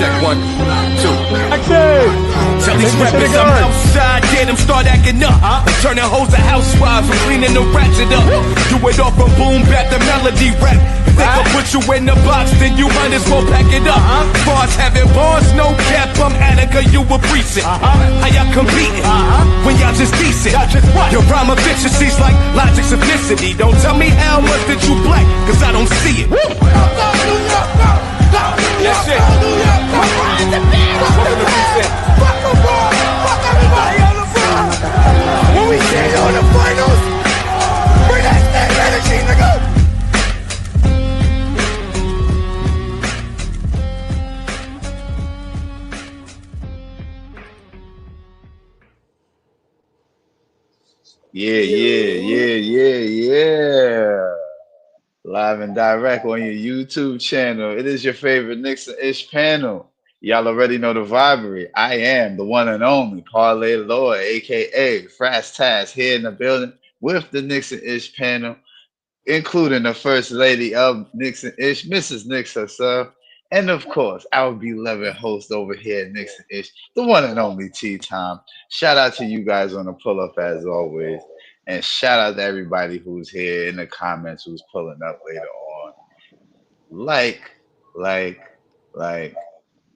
check 1, 2. Tell these Take rappers the I'm gun. outside, get them start acting up. I'm turning hoes to housewives, I'm cleaning the ratchet up. Do it off from boom bap to melody rap. If they can put you in the box, then you might as well pack it up. Bars having bars, no cap, I'm Attica, you a precinct. How y'all competing when y'all just decent? Your rhyme efficiency's like logic simplicity. Don't tell me how much that you black, cause I don't see it. That's it. Welcome to precinct. When we see you in the finals, bring that same energy, nigga. Yeah. Live and direct on your YouTube channel. It is your favorite Knicks N Ish panel. Y'all already know the vibery. I am the one and only Parlay Lord, aka Frass Tass, here in the building with the Knicks N Ish panel, including the first lady of Knicks N Ish, Mrs. Knicks herself, and of course, our beloved host over here at Knicks N Ish, the one and only T Time. Shout out to you guys on the pull up as always. And shout out to everybody who's here in the comments who's pulling up later on. Like,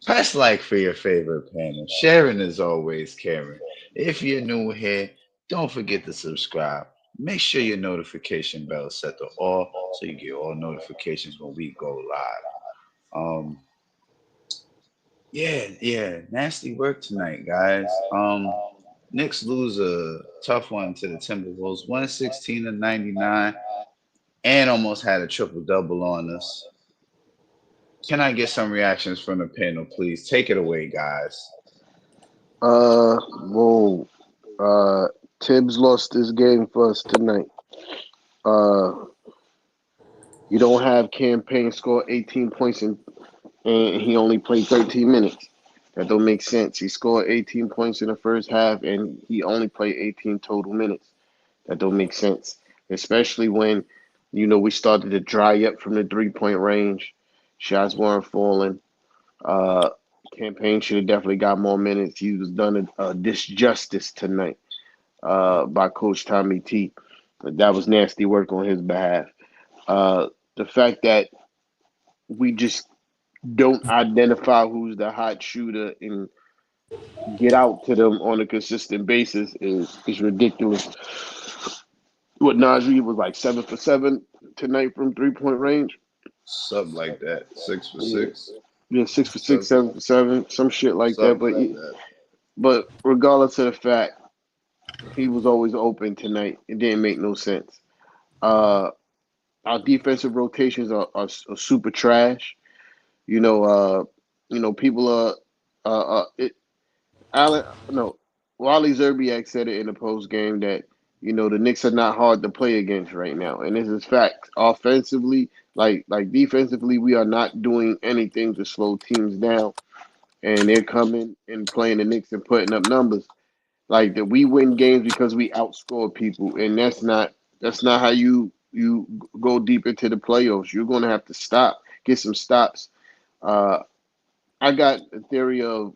press like for your favorite panel. Sharing is always caring. If you're new here, don't forget to subscribe. Make sure your notification bell is set to all so you get all notifications when we go live. Yeah, nasty work tonight, guys. Knicks lose a tough one to the Timberwolves, 116-99, and almost had a triple double on us. Can I get some reactions from the panel, please? Take it away, guys. Whoa. Tibbs lost this game for us tonight. You don't have Campaign score 18 points and he only played 13 minutes. That don't make sense. He scored 18 points in the first half and he only played 18 total minutes. That don't make sense. Especially when, we started to dry up from the 3-point range. Shots weren't falling. Campaign should have definitely got more minutes. He was done a disjustice tonight by Coach Tommy T. That was nasty work on his behalf. The fact that we just don't identify who's the hot shooter and get out to them on a consistent basis is ridiculous. What Najee was like 7 for 7 tonight from 3-point range. Something like that. 6 for 6. Yeah, 6 for 6, 7 for 7, some shit like that. That. But regardless of the fact, he was always open tonight. It didn't make no sense. Our defensive rotations are super trash. People are Wally Zerbiak said it in the post game that the Knicks are not hard to play against right now, and this is fact. Offensively, like defensively, we are not doing anything to slow teams down, and they're coming and playing the Knicks and putting up numbers. Like that, we win games because we outscore people, and that's not how you go deep into the playoffs. You're going to have to get some stops. I got a theory of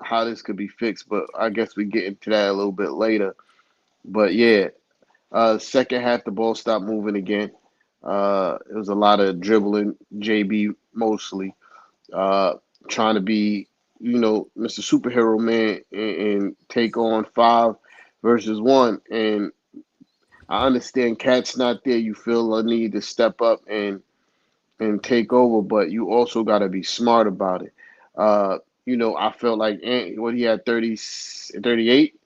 how this could be fixed, but I guess we get into that a little bit later. But yeah, second half the ball stopped moving again. It was a lot of dribbling, JB mostly, trying to be, Mr. Superhero Man and take on 5 versus 1. And I understand Cat's not there. You feel a need to step up and take over, but you also got to be smart about it. I felt like he had 38,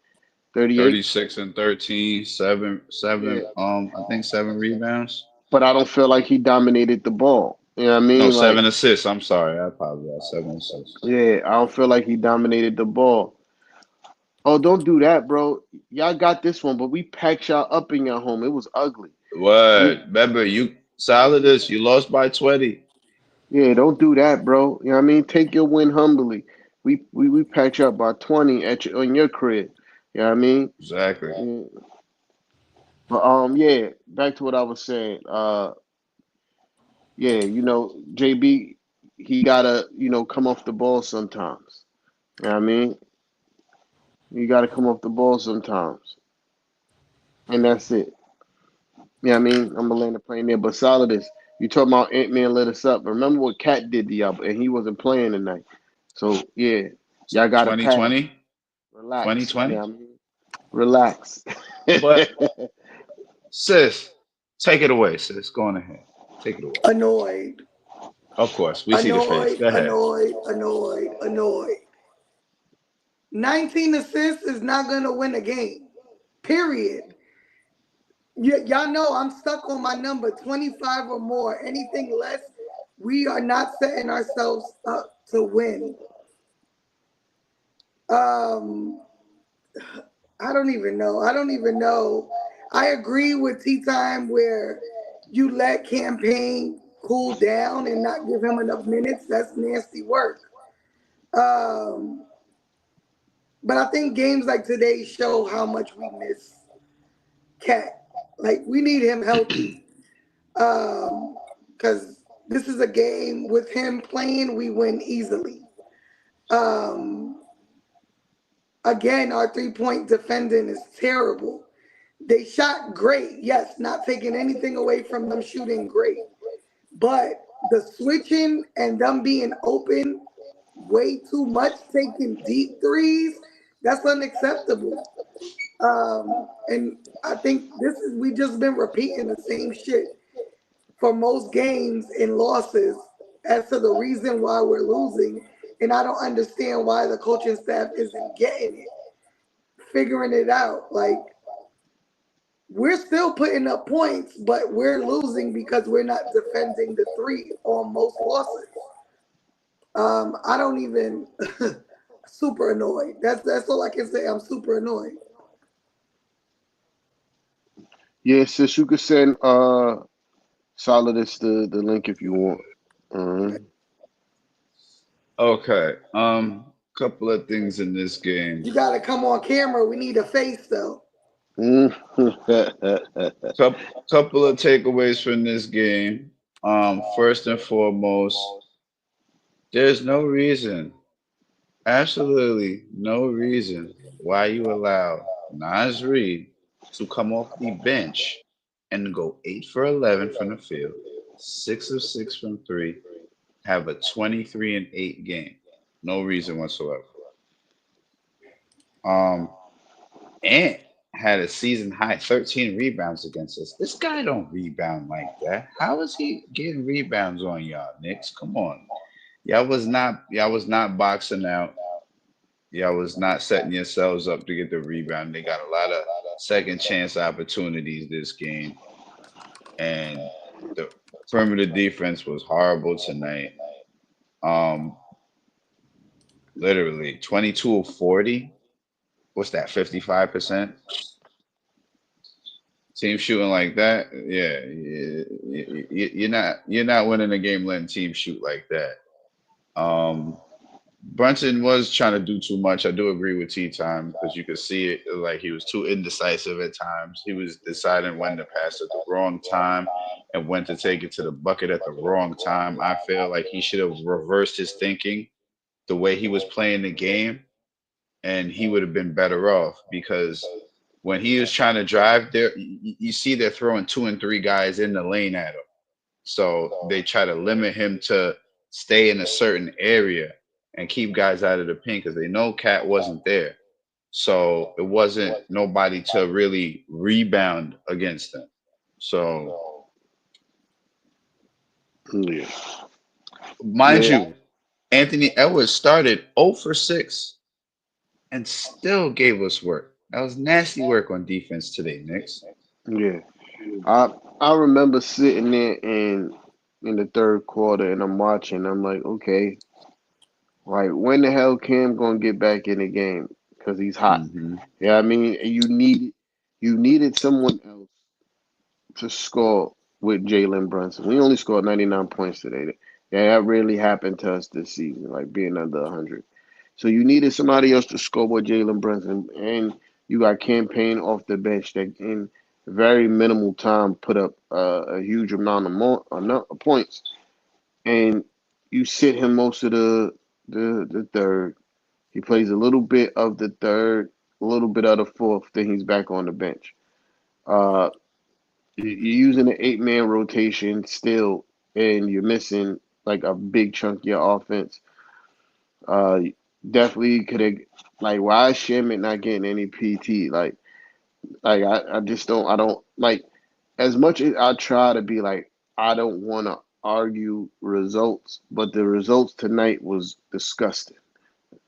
36 and 13, 7, yeah. I think 7 rebounds. But I don't feel like he dominated the ball. You know what I mean? No, 7 assists. I'm sorry. I apologize. 7 assists. Yeah, I don't feel like he dominated the ball. Oh, don't do that, bro. Y'all got this one, but we packed y'all up in your home. It was ugly. What? Remember, you solidus. You lost by 20. Yeah, don't do that, bro. You know what I mean? Take your win humbly. We packed you up by 20 on your crib. You know what I mean? Exactly. Yeah. But yeah, back to what I was saying. JB, he gotta, come off the ball sometimes. You know what I mean? You gotta come off the ball sometimes. And that's it. You know what I mean? I'm gonna land the plane there. But Solidus, you talking about Ant-Man lit us up. Remember what Cat did to y'all, and he wasn't playing tonight. So yeah, y'all gotta pass. 2020, Relax. You 2020. know what I mean? Relax. But sis, take it away, sis. Go on ahead. Take it away. Annoyed, Of course, we see the face. annoyed, Go ahead. annoyed, annoyed, annoyed. 19 assists is not gonna win a game. Period. Y'all know I'm stuck on my number 25 or more. Anything less, we are not setting ourselves up to win. Um, I don't even know. I don't even know. I agree with Tea Time where you let campaign cool down and not give him enough minutes. That's nasty work. Um, but I think games like today show how much we miss Cat. Like we need him healthy. Because this is a game with him playing, we win easily. Um, Again, our 3-point defending is terrible. They shot great, yes, not taking anything away from them shooting great. But the switching and them being open way too much, taking deep threes, that's unacceptable. And I think we just been repeating the same shit for most games and losses as to the reason why we're losing. And I don't understand why the coaching staff isn't getting it, figuring it out. Like, we're still putting up points, but we're losing because we're not defending the three on most losses. I don't even super annoyed. That's all I can say. I'm super annoyed. Yeah, sis, you could send Solidus the link if you want. Uh, Okay. Couple of things in this game. You gotta come on camera. We need a face though. mm. Couple of takeaways from this game. First and foremost, there's no reason, absolutely no reason why you allow Nas Reed to come off the bench and go 8 for 11 from the field, 6 of 6 from three, have a 23-8 game. No reason whatsoever. Um, Ant had a season high 13 rebounds against us. This guy don't rebound like that. How is he getting rebounds on y'all, Knicks? Come on. Y'all was not boxing out. Y'all was not setting yourselves up to get the rebound. They got a lot of second chance opportunities this game. And the perimeter defense was horrible tonight. Um, literally 22 of 40. What's that, 55%? Team shooting like that, yeah, you're not winning a game letting teams shoot like that. Um, Brunson was trying to do too much. I do agree with T Time because you could see it like he was too indecisive at times. He was deciding when to pass at the wrong time and when to take it to the bucket at the wrong time. I feel like he should have reversed his thinking the way he was playing the game, and he would have been better off because when he was trying to drive there, you see they're throwing two and three guys in the lane at him. So they try to limit him to stay in a certain area and keep guys out of the paint because they know Cat wasn't there. So it wasn't nobody to really rebound against them. So Yeah. mind Yeah. you, Anthony Edwards started 0 for 6 and still gave us work. That was nasty work on defense today, Knicks. Yeah. I I remember sitting there in the third quarter and I'm watching. I'm like, okay, like when the hell Cam gonna get back in the game? Because he's hot. Hmm. Yeah, I mean, you needed someone else to score with Jalen Brunson. We only scored 99 points today. Yeah, that really happened to us this season, like being under 100. So you needed somebody else to score with Jalen Brunson, and you got campaign off the bench that in very minimal time put up a huge amount of points. And You sit him most of the third. He plays a little bit of the third, a little bit of the fourth. Then he's back on the bench. Uh, you're using an 8 man rotation still, and you're missing like a big chunk of your offense. Uh, definitely could have, like, why is Shamit not getting any PT? I just don't, I don't like, as much as I try to be like, I don't want to argue results, but the results tonight was disgusting,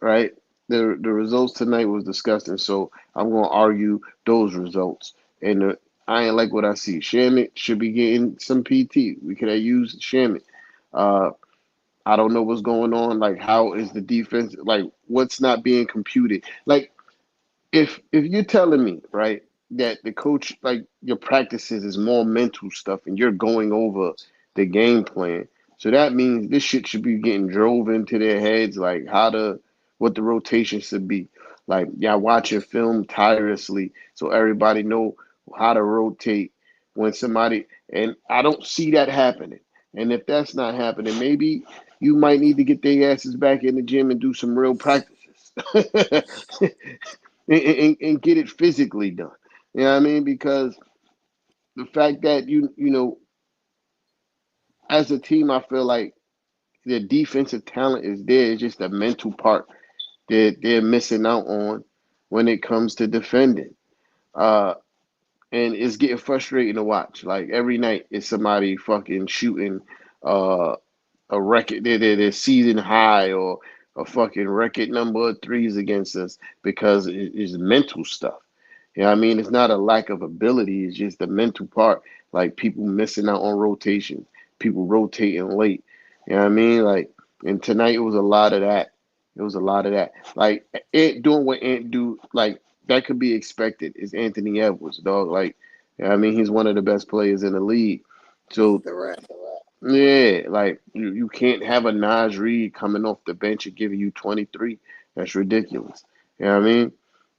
right? The results tonight was disgusting, so I'm gonna argue those results. And I ain't like what I see. Shamit should be getting some PT. We could have used Shamit. Uh, I don't know what's going on. Like, how is the defense? Like, what's not being computed? Like, if you're telling me, right, that the coach, like, your practices is more mental stuff and you're going over the game plan, so that means this shit should be getting drove into their heads, like how to, what the rotation should be. Like, yeah, watching film tirelessly so everybody know how to rotate when somebody, and I don't see that happening. And if that's not happening, maybe you might need to get their asses back in the gym and do some real practices. And get it physically done. You know what I mean? Because the fact that as a team, I feel like the defensive talent is there. It's just the mental part that they're missing out on when it comes to defending. Uh, and it's getting frustrating to watch. Like, every night, it's somebody fucking shooting uh, a record, their season high, or a fucking record number of threes against us, because it's mental stuff. You know what I mean? It's not a lack of ability, it's just the mental part. Like, people missing out on rotations, people rotating late. You know what I mean? Like, and tonight it was a lot of that. It was a lot of that. Like, Ant doing what Ant do, like, that could be expected. It's Anthony Edwards, dog. Like, you know what I mean? He's one of the best players in the league. He's So the right. yeah, like, you can't have a Naj Reid coming off the bench and giving you 23. That's ridiculous. You know what I mean?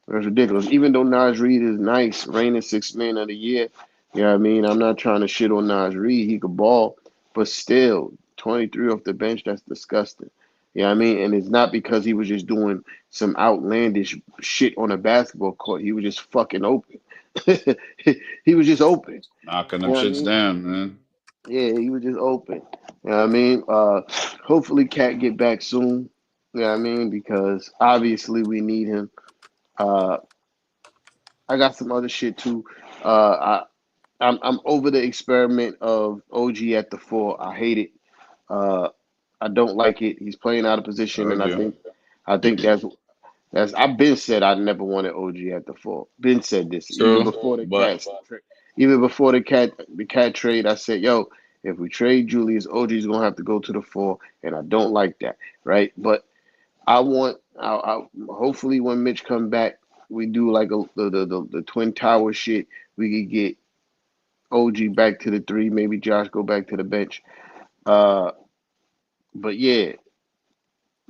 That's ridiculous. Even though Naj Reid is nice, reigning 6 man of the year, you know what I mean? I'm not trying to shit on Naj Reid. He could ball, but still, 23 off the bench, that's disgusting. You know what I mean? And it's not because he was just doing some outlandish shit on a basketball court. He was just fucking open. He was just open. Knocking You them know what I shits mean? down, man. Yeah, he was just open. You know what I mean? Hopefully Cat get back soon. You know what I mean? Because obviously we need him. Uh, I got some other shit too. I'm over the experiment of OG at the four. I hate it. Uh, I don't like it. He's playing out of position, and Told you. I think that's I've been said I never wanted OG at the four. Been said this even True, before the but even before the cat trade. I said, yo, if we trade Julius, OG's gonna have to go to the four, and I don't like that, right? But hopefully when Mitch come back, we do like the twin tower shit. We could get OG back to the three, maybe Josh go back to the bench. Uh, but yeah,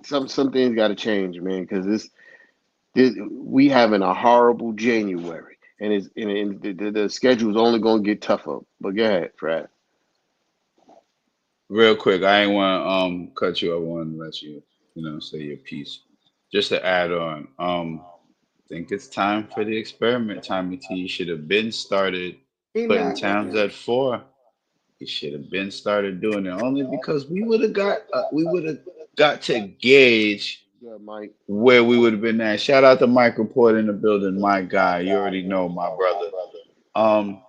some things got to change, man, because we having a horrible January, and the schedule is only gonna get tougher. But go ahead, Fred. real quick, I ain't want to cut you. I want to let you, say your piece. Just to add on, think it's time for the experiment. Tommy T, you should have been started He putting not Towns gonna. at four. He should have been started doing it only because we would have got to gauge Yeah, Mike. where we would have been at. Shout out to Mike Report in the building, my guy. You already know my brother. Um,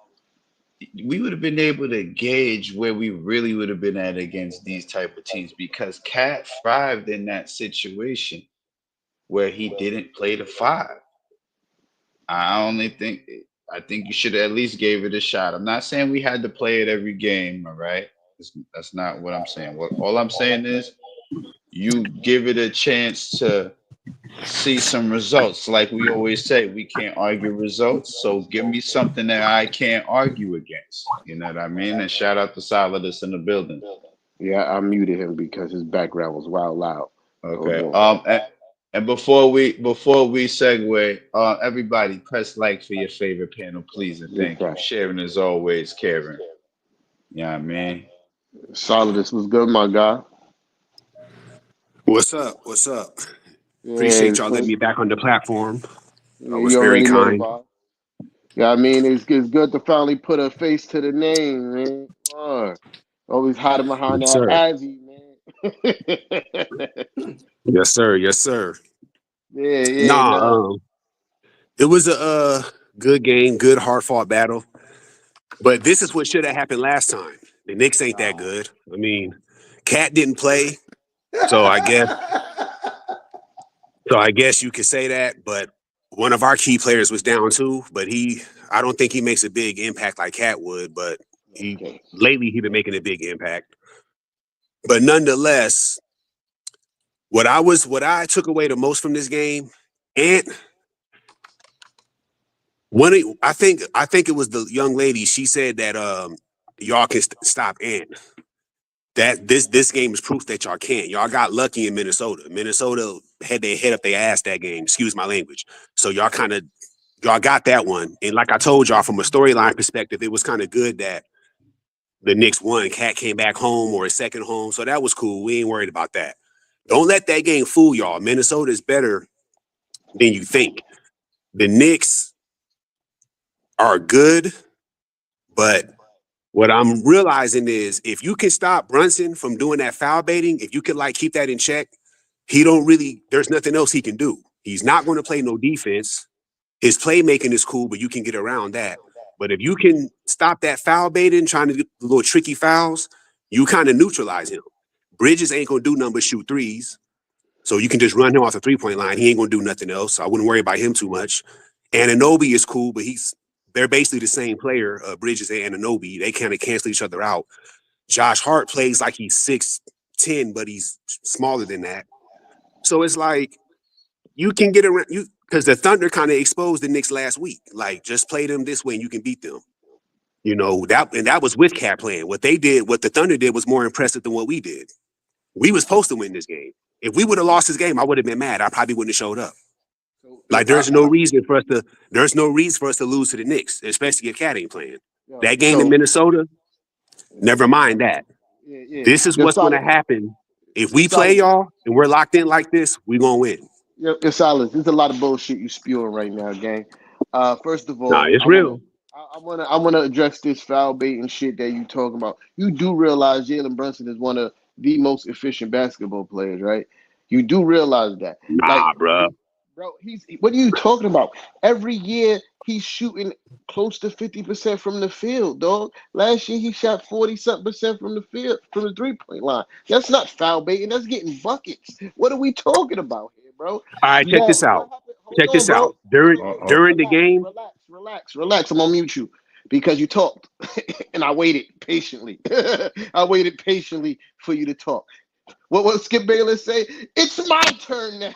we would have been able to gauge where we really would have been at against these type of teams because Cat thrived in that situation where he didn't play the five. I only think I think you should at least gave it a shot. I'm not saying we had to play it every game, all right? That's not what I'm saying. What all I'm saying is you give it a chance to see some results. Like we always say, we can't argue results. So give me something that I can't argue against. You know what I mean? And shout out to Solidus in the building. Yeah, I muted him because his background was wild loud. Hold Okay. on. And before we segue, everybody press like for your favorite panel, please and Big thank you. fact. Sharing is always caring. Yeah, I mean. Solid. This was good, my guy. What's up? What's up? Yeah, Appreciate y'all letting me back on the platform. I was you very already know the kind. vibe. Yeah, I mean, it's good to finally put a face to the name, man. Come on. Always hiding behind Yes, that sir. Ivy, man. Yes, sir. Yes, sir. Yeah, Nah, nah. it was a good game, good hard fought battle. But this is what should have happened last time. The Knicks ain't that Nah. good. I mean, Cat didn't play, so I guess you could say that. But one of our key players was down too. But I don't think he makes a big impact like Cat would. But he Okay. lately he been making a big impact. But nonetheless, what I took away the most from this game, and I think it was the young lady. She said that y'all can stop Ant. That this game is proof that y'all can't. Y'all got lucky in Minnesota. Minnesota had their head up their ass that game. Excuse my language. So y'all got that one. And like I told y'all, from a storyline perspective, it was kind of good that the Knicks won. Cat came back home or a second home, so that was cool. We ain't worried about that. Don't let that game fool y'all. Minnesota is better than you think. The Knicks are good, but what I'm realizing is if you can stop Brunson from doing that foul baiting, if you could like keep that in check, there's nothing else he can do. He's not going to play no defense. His playmaking is cool, but you can get around that. But if you can stop that foul baiting, trying to do little tricky fouls, you kind of neutralize him. Bridges ain't going to do nothing but shoot threes. So you can just run him off the 3-point line. He ain't going to do nothing else. So I wouldn't worry about him too much. Anunoby is cool, but they're basically the same player, Bridges and Anunoby. They kind of cancel each other out. Josh Hart plays like he's 6'10", but he's smaller than that. So it's like you can get around you because the Thunder kind of exposed the Knicks last week. Like, just play them this way and you can beat them. That was with Cat playing. What the Thunder did was more impressive than what we did. We was supposed to win this game. If we would have lost this game, I would have been mad. I probably wouldn't have showed up. So Like, there's no reason for us to lose to the Knicks, especially if Cat ain't playing. yo, That game in so Minnesota, never mind that. yeah. This is Yo, what's going solid. to happen. If Yo, we play solid. y'all and we're locked in like this, we going to win. Yo, solid. There's a lot of bullshit you spewing right now, gang. First of Nah, all, it's real. I wanna address this foul baiting shit that you talking about. You do realize Jalen Brunson is one of the most efficient basketball players, right? You do realize that. Like, Nah, bruh. bro, what are you talking about? Every year he's shooting close to 50% from the field, dog. Last year he shot 40 something percent from the field, from the 3-point line. That's not foul baiting, that's getting buckets. What are we talking about here, bro? All right, check Now, this what out. happened? Hold Check on, this bro. out. During Wait, Oh, during the relax, game, relax. I'm gonna mute you because you talked and I waited patiently. I waited patiently for you to talk. What Skip Bayless say? It's my turn now.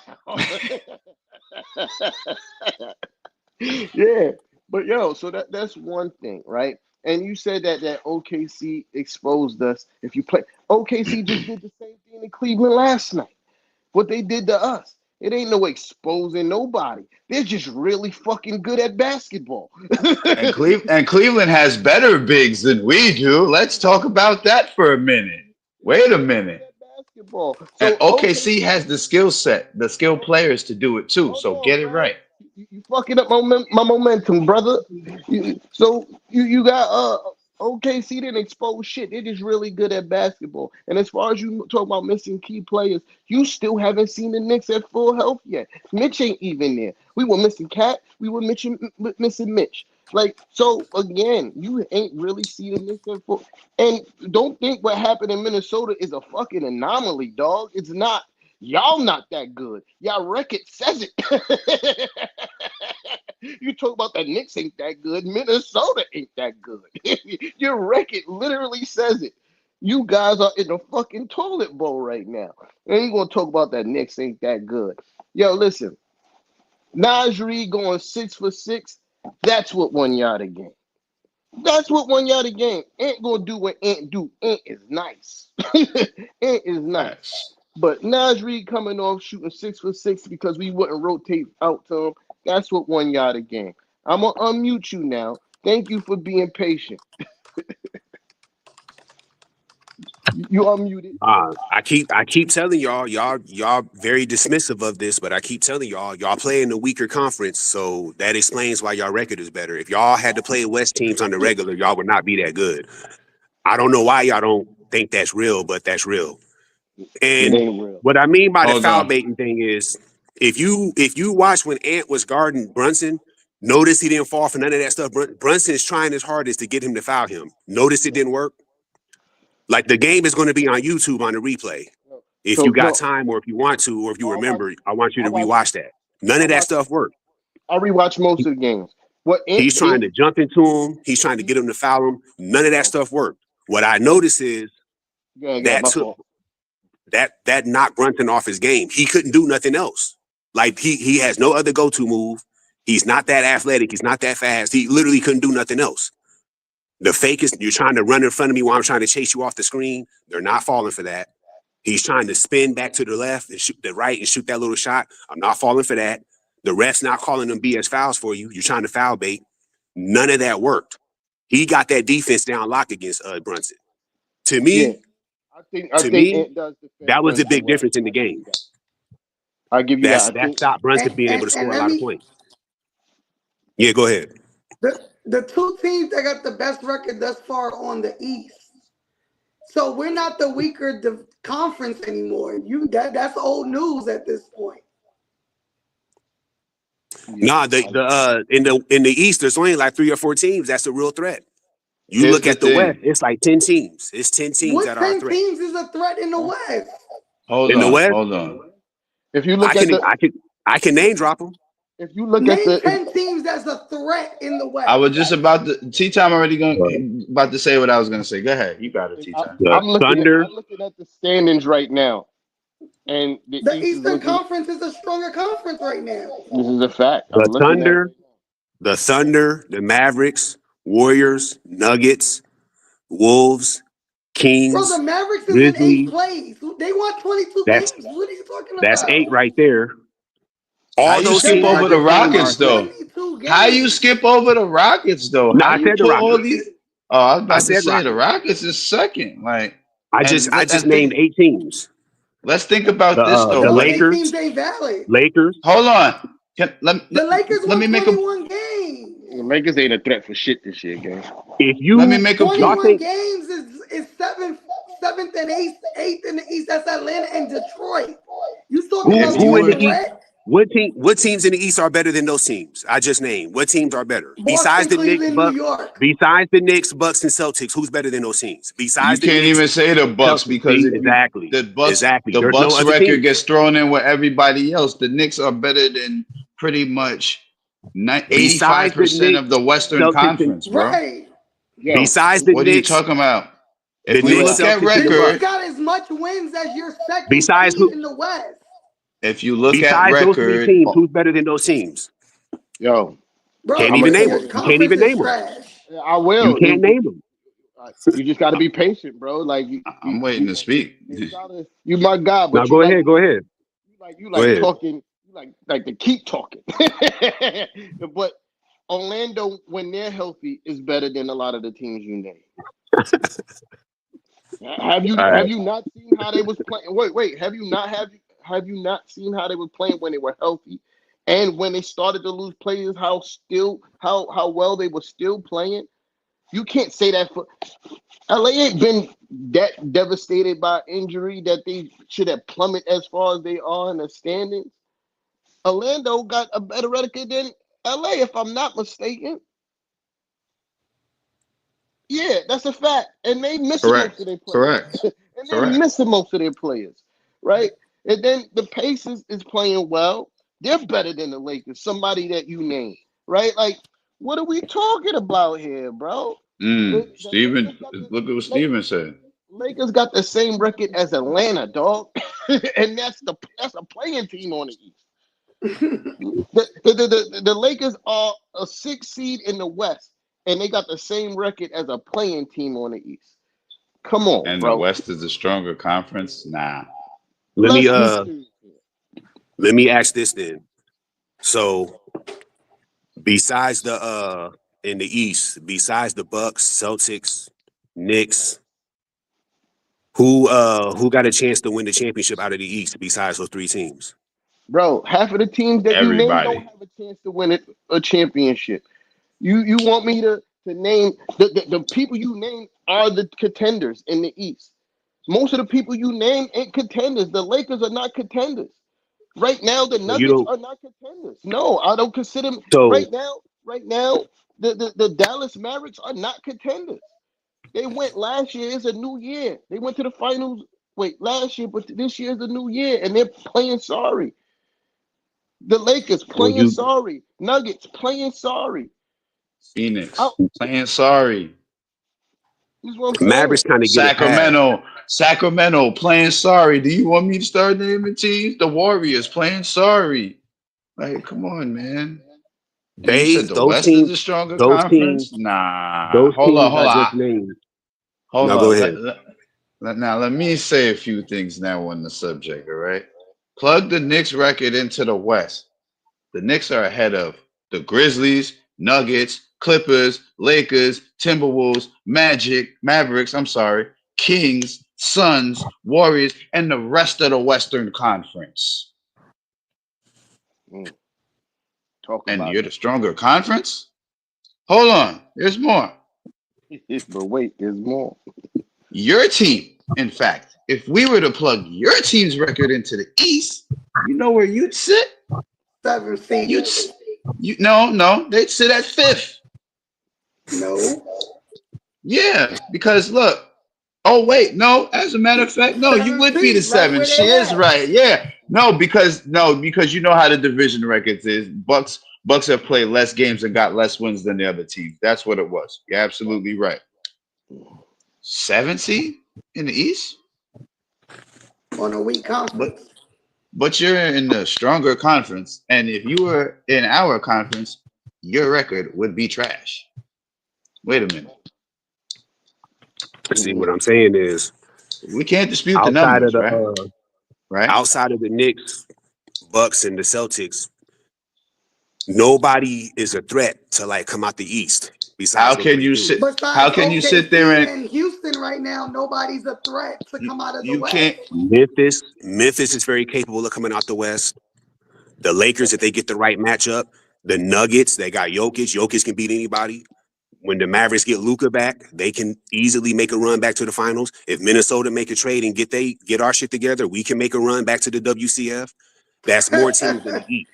Yeah, but yo, so that's one thing, right? And you said that OKC exposed us. If you play, OKC just did the same thing in Cleveland last night. What they did to us, it ain't no exposing nobody. They're just really fucking good at basketball. and Cleveland has better bigs than we do. Let's talk about that for a minute. They're Wait a really good minute. at basketball. And So OKC OKC, has the skill set, the skill hold players to do it too. hold So on, get it bro. right. You fucking up my momentum, brother. You got OKC didn't expose shit. They're just really good at basketball. And as far as you talk about missing key players, you still haven't seen the Knicks at full health yet. Mitch ain't even there. We were missing Cat. We were missing Mitch. Like, so again, you ain't really seen the Knicks at full. And don't think what happened in Minnesota is a fucking anomaly, dog. It's not. Y'all not that good. Y'all record says it. You talk about the Knicks ain't that good. Minnesota ain't that good. Your record literally says it. You guys are in the fucking toilet bowl right now. And you gonna talk about that Knicks ain't that good. Yo, listen. Najee going 6 for 6. That's what won y'all the game. That's what won y'all the game. Ant gonna do what Ant do. Ant is nice. Ant is nice. Facts. But Najee coming off shooting 6 for 6 because we wouldn't rotate out to him. That's what won y'all the game. I'm gonna unmute you now. Thank you for being patient. You unmuted. I keep telling y'all very dismissive of this, but I keep telling y'all play in the weaker conference, so that explains why y'all record is better. If y'all had to play West teams on the regular, y'all would not be that good. I don't know why y'all don't think that's real, but that's real. It And ain't real. what I mean by the Hold foul on. baiting thing is, if you watch when Ant was guarding Brunson, notice he didn't fall for none of that stuff. Brunson is trying his hardest to get him to foul him. Notice it didn't work. Like, the game is going to be on YouTube on the replay. If you So got no, time, or if you want to, or if you I watch. remember, I want you I to watch. rewatch that. None I of that watch. stuff worked. I rewatch most of the games. What Ant He's trying did? to jump into him. He's trying to get him to foul him. None of that stuff worked. What I noticed is Yeah, that my took fault. that knocked Brunson off his game. He couldn't do nothing else. Like, he has no other go-to move. He's not that athletic. He's not that fast. He literally couldn't do nothing else. The fake is, you're trying to run in front of me while I'm trying to chase you off the screen. They're not falling for that. He's trying to spin back to the left and shoot the right and shoot that little shot. I'm not falling for that. The ref's not calling them BS fouls for you. You're trying to foul bait. None of that worked. He got that defense down locked against Brunson. To Yeah, me, I to think me, Ant does defend that was the Brunson big well. difference in the I give you game. that. I give you that. I That think. stopped Brunson being able to And score a let lot of me points. Yeah, go ahead. the two teams that got the best record thus far on the East. So we're not the weaker conference anymore. That's old news at this point. Yeah, Nah, in the East, there's only like 3 or 4 teams that's a real threat. You Here's look the at the West, thing. it's like 10 teams. It's 10 teams What that are a 10 threat. teams is a threat in the West? Hold In the on. West, Hold on. if you I look at can the, I can name drop them. if you look at Name the, 10 teams that's a threat in the I West. was just about to T time already going about to say what I was gonna say. Go ahead. You got it, T time. The Thunder, I'm looking at the standings right now, and the The East is Eastern looking. Conference is a stronger conference right now. This is a fact. I'm the looking at it Thunder, right now. the Mavericks, Warriors, Nuggets, Wolves, Bro, the Kings, Mavericks is in 8th Grizzlies. place. They won 22 That's games. What are you talking that's about? 8 right there. How All you those The skip teams I over the Mavericks just named won are Rockets a threat. though? 22 How you games. skip over the Rockets though? No, How I you said the put all Rockets. these? Oh, I was I about to said say the Rockets. Rockets is second. Like, I just named 8 teams. let's think about this though. The Those Like, 8 Lakers, teams ain't valid. Lakers. hold on. The Lakers Let won me make a 21 games. The Lakers ain't a threat for shit this year, gang. If let me you make a y'all point. 21 think games is seventh and eighth in the East. That's Atlanta and Detroit. You talking about If who's you who in a the were East? threat? What teams in the East are better than those teams I just named? What teams are better besides Boston, the Knicks, Cleveland, New Bucks? York. Besides the Knicks, Bucks, and Celtics, who's better than those teams? you Besides the can't Knicks, even say the Bucks Celtics. because See, if you exactly, exactly. the There's no Bucks other record teams. gets thrown in with everybody else. The Knicks are better than pretty much Besides the 85% Knicks, of the Western Celtics, and Conference, bro. Right. Yo, besides the What are you Knicks, talking about? the If we Knicks, look at Celtics, and The the Knicks Bucks. record, got as much wins as your second Besides seed who? in the West. if you look at Besides those 3 record, teams, who's better than those teams? yo, Bro, Can't I'm even a, name your them. You can't conference even is name them. trash. I You will. can't name them. You just got to be patient, bro. Like I'm waiting to speak. you gotta. You my God, Now but you go ahead. Go ahead. you Go like ahead. talking. You like to keep talking. But Orlando, when they're healthy, is better than a lot of the teams you name. All right. Have you not seen how they was playing? Wait. Have you not seen how they were playing when they were healthy, and when they started to lose players? How well they were still playing. You can't say that for LA ain't been that devastated by injury that they should have plummeted as far as they are in the standings. Orlando got a better record than LA, if I'm not mistaken. Yeah, that's a fact. And they missing most of Correct. their players. Correct. And they're Correct. missing most of their players, right? And then the Pacers is playing well. They're better than the Lakers, somebody that you name, right? Like, what are we talking about here, bro? The Steven, look at what Steven said. Lakers got the same record as Atlanta, dog, and that's a playing team on the East. The Lakers are a 6th seed in the West, and they got the same record as a playing team on the East. Come on, And the bro. West is a stronger conference. Nah. Let's be serious. Let me ask this then. So besides in the East, besides the Bucks, Celtics, Knicks, Who got a chance to win the championship out of the East besides those three teams? Bro, half of the teams that you name don't Everybody. have a chance to win a championship. You want me to name the people you name are the contenders in the East. Most of the people you name ain't contenders. The Lakers are not contenders. Right now, the So you Nuggets don't. are not contenders. No, I don't consider them So right now, the Dallas Mavericks are not contenders. They went last year, it's a new year. They went to the finals last year, but this year is a new year, and they're playing sorry. The Lakers so playing you sorry. Nuggets playing sorry. I, Phoenix playing sorry. this is what I'm saying. Mavericks kind of get a pass. Sacramento playing sorry. Do you want me to start naming teams? The Warriors playing sorry. Like, come on, man. And you said the Those West is teams, the stronger those teams, conference? Nah. those Hold on, teams I hold just on. named. Hold Now go on. ahead. Now let me say a few things now on the subject, all right? Plug the Knicks record into the West. The Knicks are ahead of the Grizzlies, Nuggets, Clippers, Lakers, Timberwolves, Mavericks, Kings, Suns, Warriors, and the rest of the Western Conference. Talk And about you're the stronger conference? Hold on, there's more. it. But wait, there's more. Your team, in fact, if we were to plug your team's record into the East, you know where you'd sit? 7th seed. No, they'd sit at 5th. No. Yeah, because look. Oh wait, no. As a matter of fact, no. You 7th would be the seed, right 7. where She they is at. right. Yeah. Because you know how the division records is. Bucks have played less games and got less wins than the other teams. That's what it was. You're absolutely right. 7 seed in the East, On a weak but conference. you're in the stronger conference, and if you were in our conference, your record would be trash. Wait a minute. See, what I'm saying is We can't dispute the outside of numbers, the right? Right? outside of the Knicks, Bucks, and the Celtics, nobody is a threat to like come out the East How besides those can three you teams. sit? How Besides can you sit there OKC and and Houston right now, nobody's a threat to come out of the you West. can't? Memphis is very capable of coming out the West. The Lakers, if they get the right matchup, the Nuggets, they got Jokic. Jokic can beat anybody. When the Mavericks get Luka back, they can easily make a run back to the finals. If Minnesota make a trade and get our shit together, we can make a run back to the WCF. That's more teams than the East.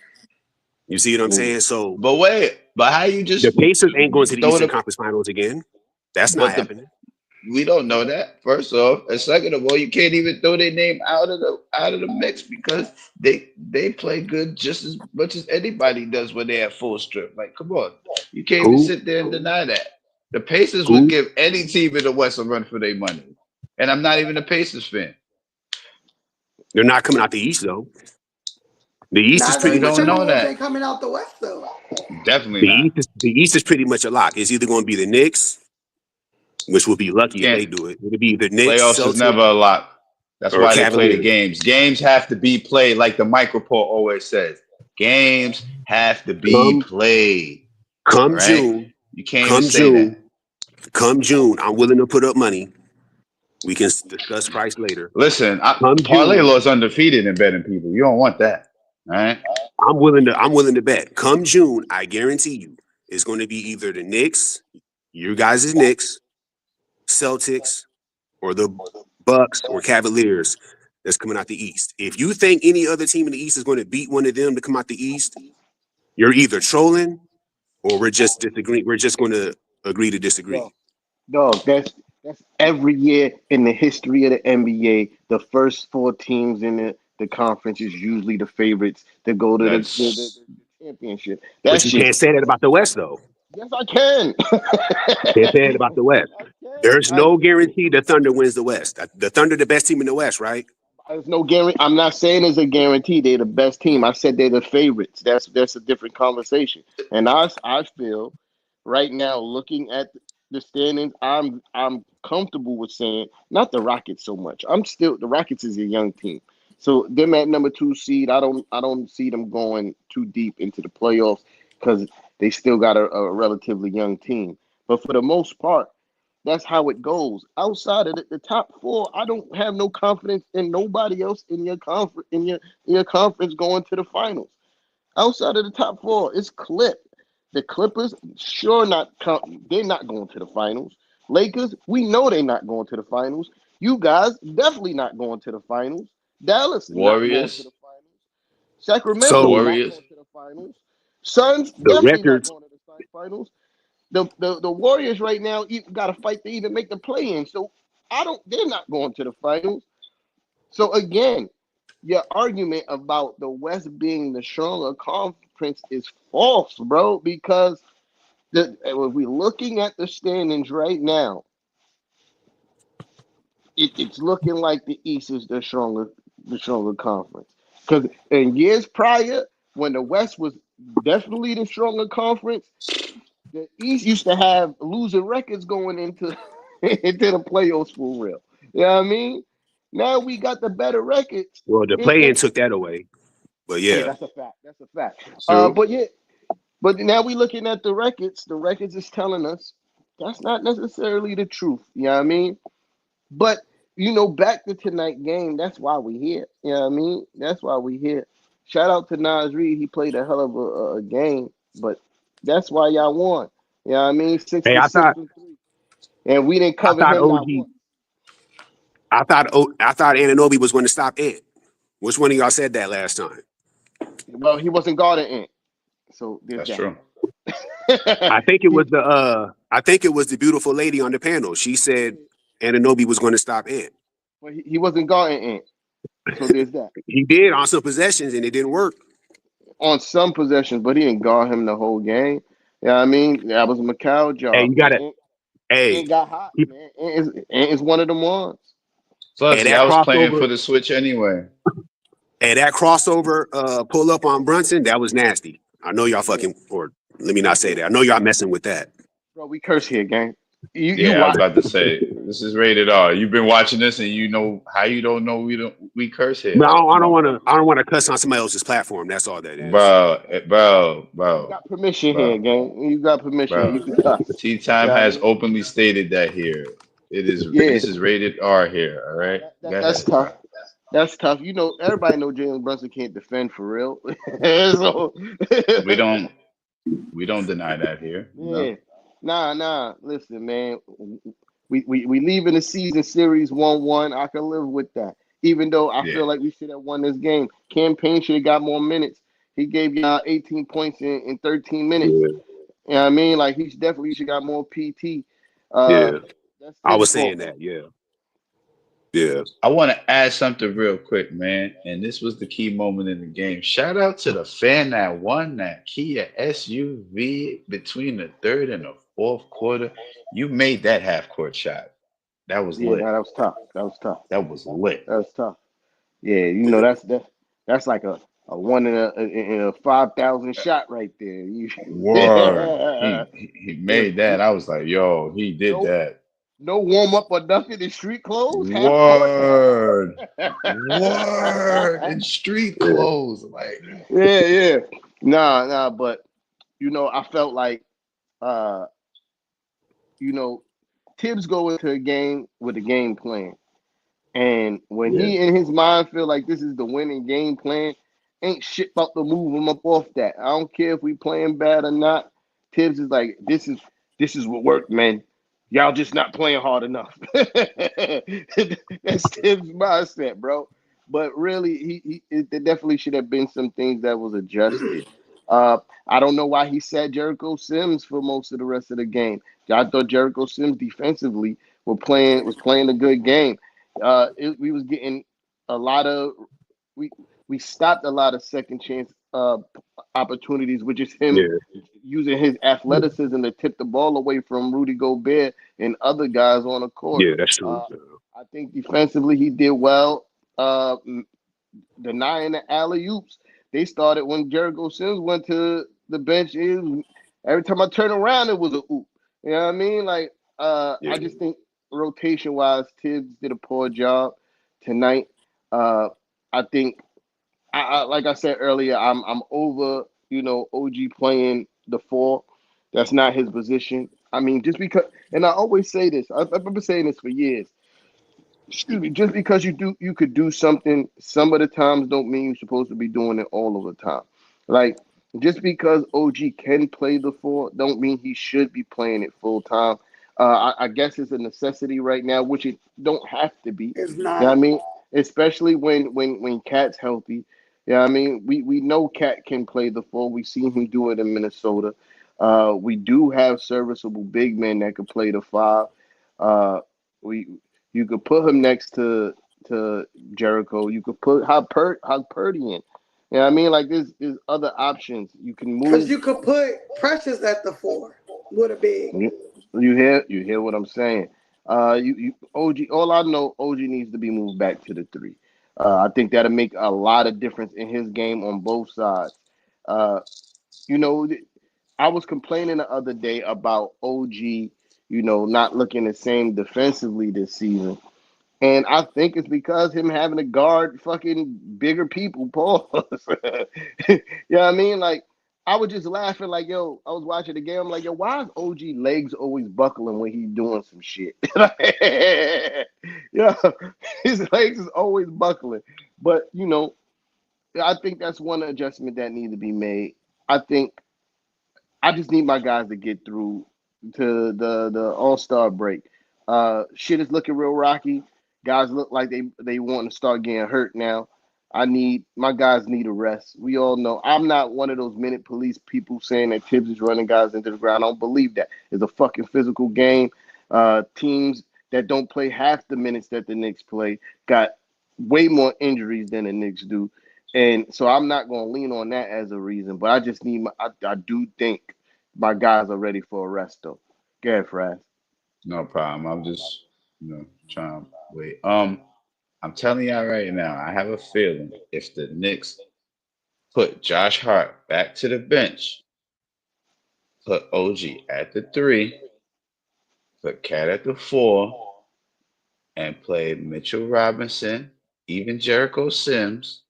You see what I'm saying? So But how you the just Pacers ain't going to the throw Eastern the? Conference Finals again. That's not But happening. we don't know that. First off, and second of all, you can't even throw their name out of the mix because they play good just as much as anybody does when they have full strip. Like, come on, you can't even Who? sit there and deny that. The Pacers would Who? give any team in the West a run for their money, and I'm not even a Pacers fan. They're not coming out the East though. The East is Neither We pretty the much a don't lock. know Timberwolves ain't that. coming out the West though. Definitely not. The East is pretty much a lock. It's either going to be the Knicks, which will be lucky if Can't they do it. It'll be the Knicks, Playoffs is Celtics, never a lot. That's or why they play the Cavaliers. games. Games have to be played, like the Mike Report always says. Games have to be Come played. All come right, June, you can't even come say that. June, come June. I'm willing to put up money. We can discuss price later. Listen, Come parlay June, law is undefeated in betting people. You don't want that. All right. I'm willing to bet. Come June, I guarantee you, it's going to be either the Knicks, you guys' Knicks, Celtics, or the Bucks or Cavaliers that's coming out the East. If you think any other team in the East is going to beat one of them to come out the East, you're either trolling or we're just disagreeing. We're just going to agree to disagree. Dog, that's every year in the history of the NBA. The first four teams in the conference is usually the favorites to go to That's the championship. But That's you just can't say that about the West, though. yes, I can. You can't say that about the West. I can. There's no guarantee the Thunder wins the West. The Thunder, the best team in the West, right? There's no guarantee. I'm not saying it's a guarantee. They're the best team. I said they're the favorites. That's a different conversation. And I feel right now, looking at the standings, I'm comfortable with saying not the Rockets so much. The Rockets is a young team, so them at number 2 seed. I don't see them going too deep into the playoffs because they still got a relatively young team. But for the most part, That's how it goes. Outside of the top four, I don't have no confidence in nobody else in your conference in your conference going to the finals. Outside of the top four, it's clipped. The Clippers, sure they're not going to the finals. Lakers, we know they're not going to the finals. You guys definitely not going to the finals. Dallas not going to Warriors, the finals. Sacramento So not Warriors. going to the finals. Suns the definitely not records, going to the finals. The Warriors right now got to fight to even make the play in. So they're not going to the finals. So again, your argument about the West being the stronger conference is false, bro. Because if we're looking at the standings right now, it's looking like the East is the stronger conference. Because in years prior, when the West was definitely the stronger conference, the East used to have losing records going into into the playoffs for real. You know what I mean? Now we got the better records. well, the play-in took that away. But Yeah, yeah. that's a fact. That's a fact. True. But yeah, but now we looking at the records. The records is telling us that's not necessarily the truth. You know what I mean? But back to tonight game. That's why we here. You know what I mean? That's why we here. Shout out to Nas Reed. He played a hell of a game, but that's why y'all won. You know what I mean? Six Hey, for I six thought from three, and we didn't I cover thought him OG not once. I thought Ananobi was going to stop Ant. Which one of y'all said that last time? Well, he wasn't guarding Ant, so there's That's that. true. I think it was the beautiful lady on the panel. She said Ananobi was going to stop Ant. But he wasn't guarding Ant, so there's that. He did on some possessions and it didn't work. On some possessions, but he didn't guard him the whole game. You know what I mean? That was a Macau Hey, job. you got to hey, Ant got hot, he, man. Ant is one of them ones. Plus, hey that y'all was playing crossover, for the switch anyway. pull up on Brunson, that was nasty. I know y'all Yeah, fucking or let me not say that. I know y'all messing with that. bro, we curse here, gang. You Yeah, I was watch. about to say this is rated R. You've been watching this, and you know how you don't know we curse No, here. Come on, I don't want to cuss on somebody else's platform. That's all that is. bro, bro, You bro, got permission here, bro, gang. You got permission. bro. You can cuss. Tea Time Yeah, I has mean, openly stated that here. It is. yeah, This is rated R here. All right, go that's ahead, tough. bro. That's tough. Everybody know Jalen Brunson can't defend for real. So, We don't we don't deny that here. No. yeah, nah. Listen, man, we leaving the season series 1-1. I can live with that. Even though I Yeah, feel like we should have won this game. Campaign should have got more minutes. He gave y'all 18 points in 13 minutes. Yeah, You know what I mean? Like he definitely should got more PT. Uh, yeah. that's I his was saying fault. that. Yeah, yeah. I want to add something real quick, man. And this was the key moment in the game. Shout out to the fan that won that Kia SUV between the third and the fourth quarter. You made that half court shot. That was Yeah, lit. that was tough. That was tough. That was lit. That was tough. Yeah, that's like a one in a 5,000 shot right there. Word. He Yeah, made that. I was like, yo, he did no that. no warm up or nothing in street clothes, half court. Word. Word. In street Yeah. clothes. Like, Yeah. Nah, but I felt like uh, you know, Tibbs go into a game with a game plan. And when Yeah, he in his mind feel like this is the winning game plan, ain't shit about to move him up off that. I don't care if we playing bad or not. Tibbs is like, this is what worked, man. Y'all just not playing hard enough. That's Tibbs' mindset, bro. But really, there definitely should have been some things that was adjusted. Uh, I don't know why he sat Jericho Sims for most of the rest of the game. I thought Jericho Sims defensively was playing a good game. We was getting a lot of we we stopped a lot of second chance opportunities, which is him yeah, using his athleticism to tip the ball away from Rudy Gobert and other guys on the court. yeah. That's true. Uh, I think defensively he did well. Denying the alley oops. They started when Jericho Sims went to the bench. Every time I turn around, it was a oop. You know what I mean? Like, Yeah, I just think rotation wise, Tibbs did a poor job tonight. Uh, I think, like I said earlier, I'm over OG playing the four. That's not his position. I mean, just because, and I always say this, I've been saying this for years. Excuse me, just because you could do something some of the times don't mean you're supposed to be doing it all of the time. Like just because OG can play the four don't mean he should be playing it full time. I guess it's a necessity right now, which it don't have to be. It's Yeah, I not. mean, especially when Cat's healthy. Yeah, I mean, we know Cat can play the four. We've seen him do it in Minnesota. We do have serviceable big men that could play the five. Uh, we you could put him next to Jericho. You could put Halperdian. You know what I mean? Like there's other options. You can Because move. you could put Precious at the 4 with a big. You hear what I'm saying? You OG. All I know, OG needs to be moved back to the three. I think that'll make a lot of difference in his game on both sides. Uh, you know, I was complaining the other day about OG, not looking the same defensively this season. And I think it's because him having to guard fucking bigger people, Paul. You know what I mean? Like, I was just laughing, like, yo, I was watching the game. I'm like, yo, why is OG legs always buckling when he's doing some shit? Yeah, his legs is always buckling. But, I think that's one adjustment that needs to be made. I think I just need my guys to get through to the All-Star break. Shit is looking real rocky. Guys look like they want to start getting hurt now. My guys need a rest. We all know I'm not one of those minute police people saying that Tibbs is running guys into the ground. I don't believe that. It's a fucking physical game. Teams that don't play half the minutes that the Knicks play got way more injuries than the Knicks do. And so I'm not going to lean on that as a reason, but I just need I do think my guys are ready for a rest though. Go ahead, Fraz. No problem. I'm just, trying to wait. I'm telling y'all right now, I have a feeling if the Knicks put Josh Hart back to the bench, put OG at the three, put Cat at the four, and play Mitchell Robinson, even Jericho Sims,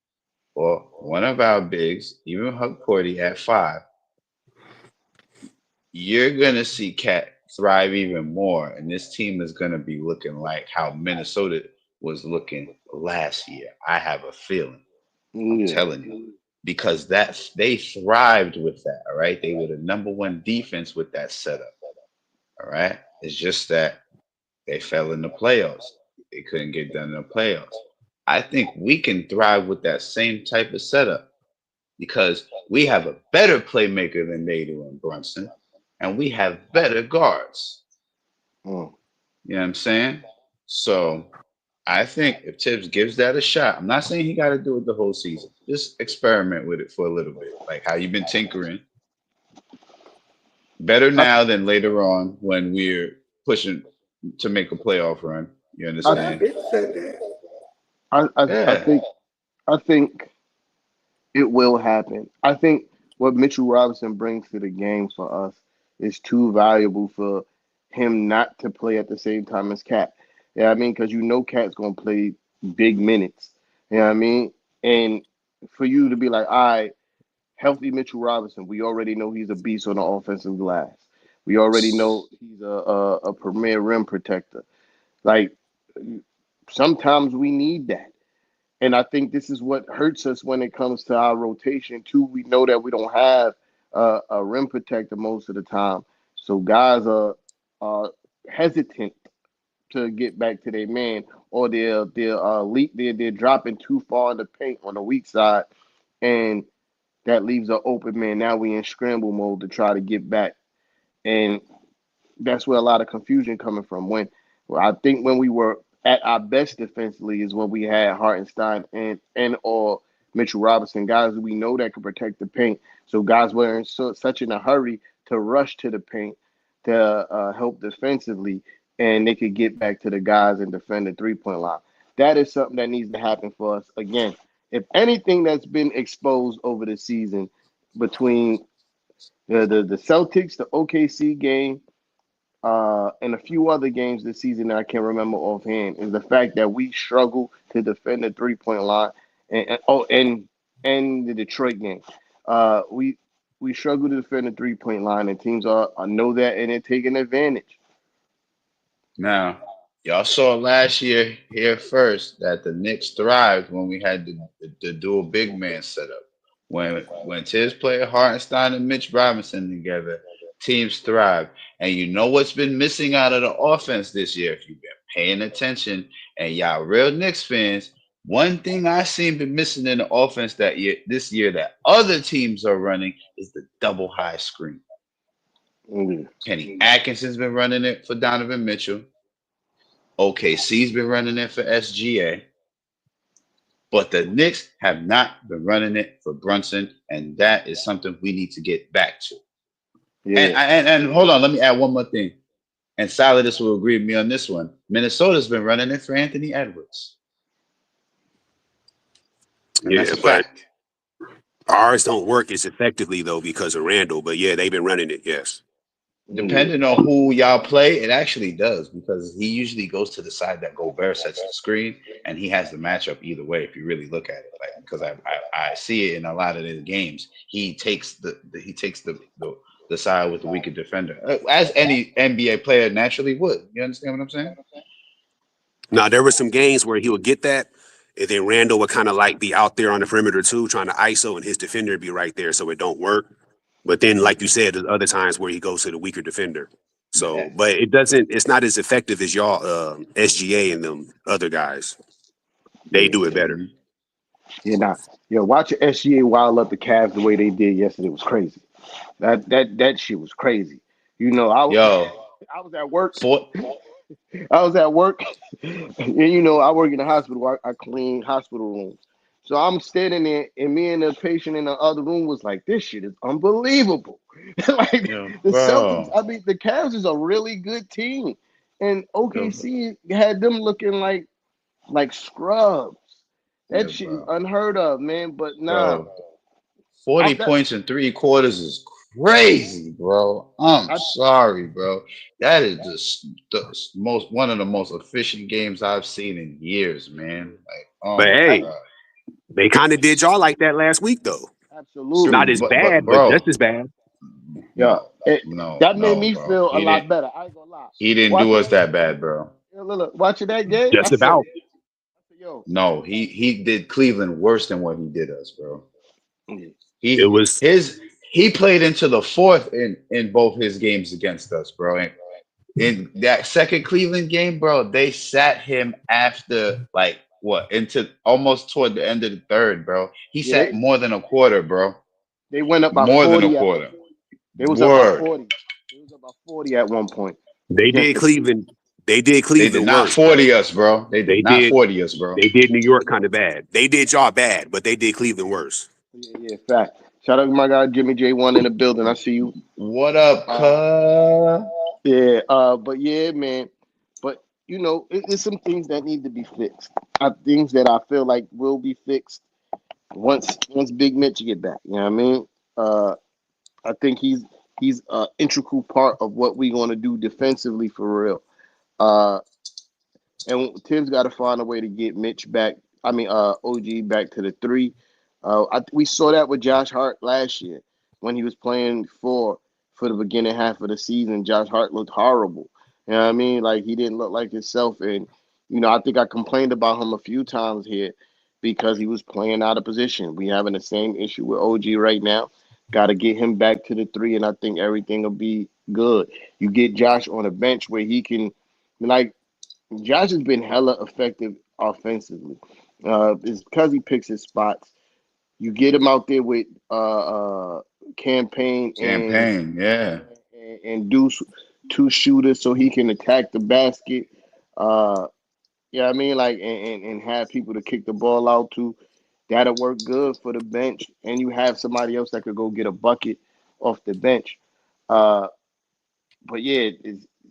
or one of our bigs, even Hug Porty at five, you're gonna see Cat thrive even more, and this team is gonna be looking like how Minnesota was looking last year. I have a feeling. I'm Yeah. telling you. Because they thrived with that, all right? They were the number one defense with that setup. All right. It's just that they fell in the playoffs. They couldn't get done in the playoffs. I think we can thrive with that same type of setup because we have a better playmaker than they do in Brunson, and we have better guards. Mm. You know what I'm saying? So I think if Tibbs gives that a shot, I'm not saying he got to do it the whole season. Just experiment with it for a little bit, like how you've been tinkering. Better I, now than later on when we're pushing to make a playoff run. You I, I've understand? been said that. I Yeah. think it will happen. I think what Mitchell Robinson brings to the game for us is too valuable for him not to play at the same time as Cat. Yeah, I mean, because Cat's gonna play big minutes. You know what I mean? And for you to be like, all right, healthy Mitchell Robinson, we already know he's a beast on the offensive glass. We already know he's a premier rim protector. Like sometimes we need that. And I think this is what hurts us when it comes to our rotation too. We know that we don't have a rim protector most of the time, so guys are hesitant to get back to their man, or they're dropping too far in the paint on the weak side, and that leaves an open man. Now we in scramble mode to try to get back, and that's where a lot of confusion coming from. I think when we were at our best defensively is when we had Hartenstein and or Mitchell Robinson, guys we know that can protect the paint. So guys were such in a hurry to rush to the paint to help defensively, and they could get back to the guys and defend the 3-point line. That is something that needs to happen for us again. If anything that's been exposed over the season between the Celtics, the OKC game, and a few other games this season that I can't remember offhand is the fact that we struggle to defend the 3-point line, and the Detroit game. We we struggle to defend the 3-point line, and teams are know that, and they're taking advantage. Now, y'all saw last year here first that the Knicks thrived when we had the dual big man setup. When Tibbs played Hartenstein and Mitch Robinson together, teams thrive. And you know what's been missing out of the offense this year, if you've been paying attention, and y'all real Knicks fans, one thing I seen been missing in the offense this year that other teams are running is the double high screen. Mm. Kenny Atkinson's been running it for Donovan Mitchell. OKC's been running it for SGA. But the Knicks have not been running it for Brunson, and that is something we need to get back to. Yeah, And hold on, let me add one more thing. And Solidus will agree with me on this one. Minnesota's been running it for Anthony Edwards. And Yeah, that's a but fact. ours don't work as effectively though because of Randall. But yeah, they've been running it. Yes. Depending on who y'all play, it actually does because he usually goes to the side that Gobert sets the screen, and he has the matchup either way. If you really look at it, like because I see it in a lot of his games, he takes the side with the weaker defender, as any NBA player naturally would. You understand what I'm saying? Now there were some games where he would get that, and then Randall would kind of like be out there on the perimeter too, trying to ISO, and his defender would be right there, so it don't work. But then, like you said, there's other times where he goes to the weaker defender. So, Yeah. but it doesn't. It's not as effective as y'all SGA and them other guys. They do it better. Mhm. yeah. Nah, yo, watching SGA wild up the Cavs the way they did yesterday was crazy. That shit was crazy. You know, Yo, I was at work. for I was at work, and you know, I work in the hospital. I clean hospital rooms. So I'm standing there, and me and the patient in the other room was like, "This shit is unbelievable." Like yo, the Celtics, bro, I mean, the Cavs is a really good team, and yo, OKC had them looking like scrubs. That yo, shit is bro, unheard of, man. But nah, bro. 40 that points in 3 quarters is crazy, bro. I'm I sorry, bro. That is the most one of the most efficient games I've seen in years, man. Like, oh But my I hey, god. they kind of did y'all like that last week though. absolutely. Not Shoot, as but bad, but bro, just as bad. Yeah, no, that made no, me bro. feel a lot better. I ain't gonna lie. He didn't do Watching us that, that bad, bro. look, watching that game, Just about. yo, No, he did Cleveland worse than what he did us, bro. mm, It He was. his he played into the fourth in both his games against us, bro. And in that second Cleveland game, bro, they sat him after like what into almost toward the end of the third, bro. He yeah, sat more than a quarter, bro. they went up by More than a 40 at one quarter. point. They was up by Word. 40. They was up by 40 at one point They against did the. Cleveland. They did They did Cleveland not worse, but 40 us, bro. They did they not did. 40 us, bro. They did New York kind of bad. They did y'all bad, but they did Cleveland worse. Yeah, fact. Shout out to my guy Jimmy J1 in the building. I see you. What up, Uh, cuz? yeah. But yeah, man. But you know, it's some things that need to be fixed. Things that I feel like will be fixed once Big Mitch get back. You know what I mean? Uh, I think he's an integral part of what we're going to do defensively for real. Uh, and Tim's got to find a way to get Mitch back. I mean, OG back to the three. We saw that with Josh Hart last year when he was playing for the beginning half of the season. Josh Hart looked horrible. You know what I mean? Like he didn't look like himself. And you know, I think I complained about him a few times here because he was playing out of position. We having the same issue with OG right now. Got to get him back to the three, and I think everything will be good. You get Josh on a bench where he can, like, Josh has been hella effective offensively. It's because he picks his spots. You get him out there with campaign Campaign, yeah. and do two shooters so he can attack the basket. Uh, yeah, I mean, like, and have people to kick the ball out to. That'll work good for the bench, and you have somebody else that could go get a bucket off the bench. Uh, but yeah,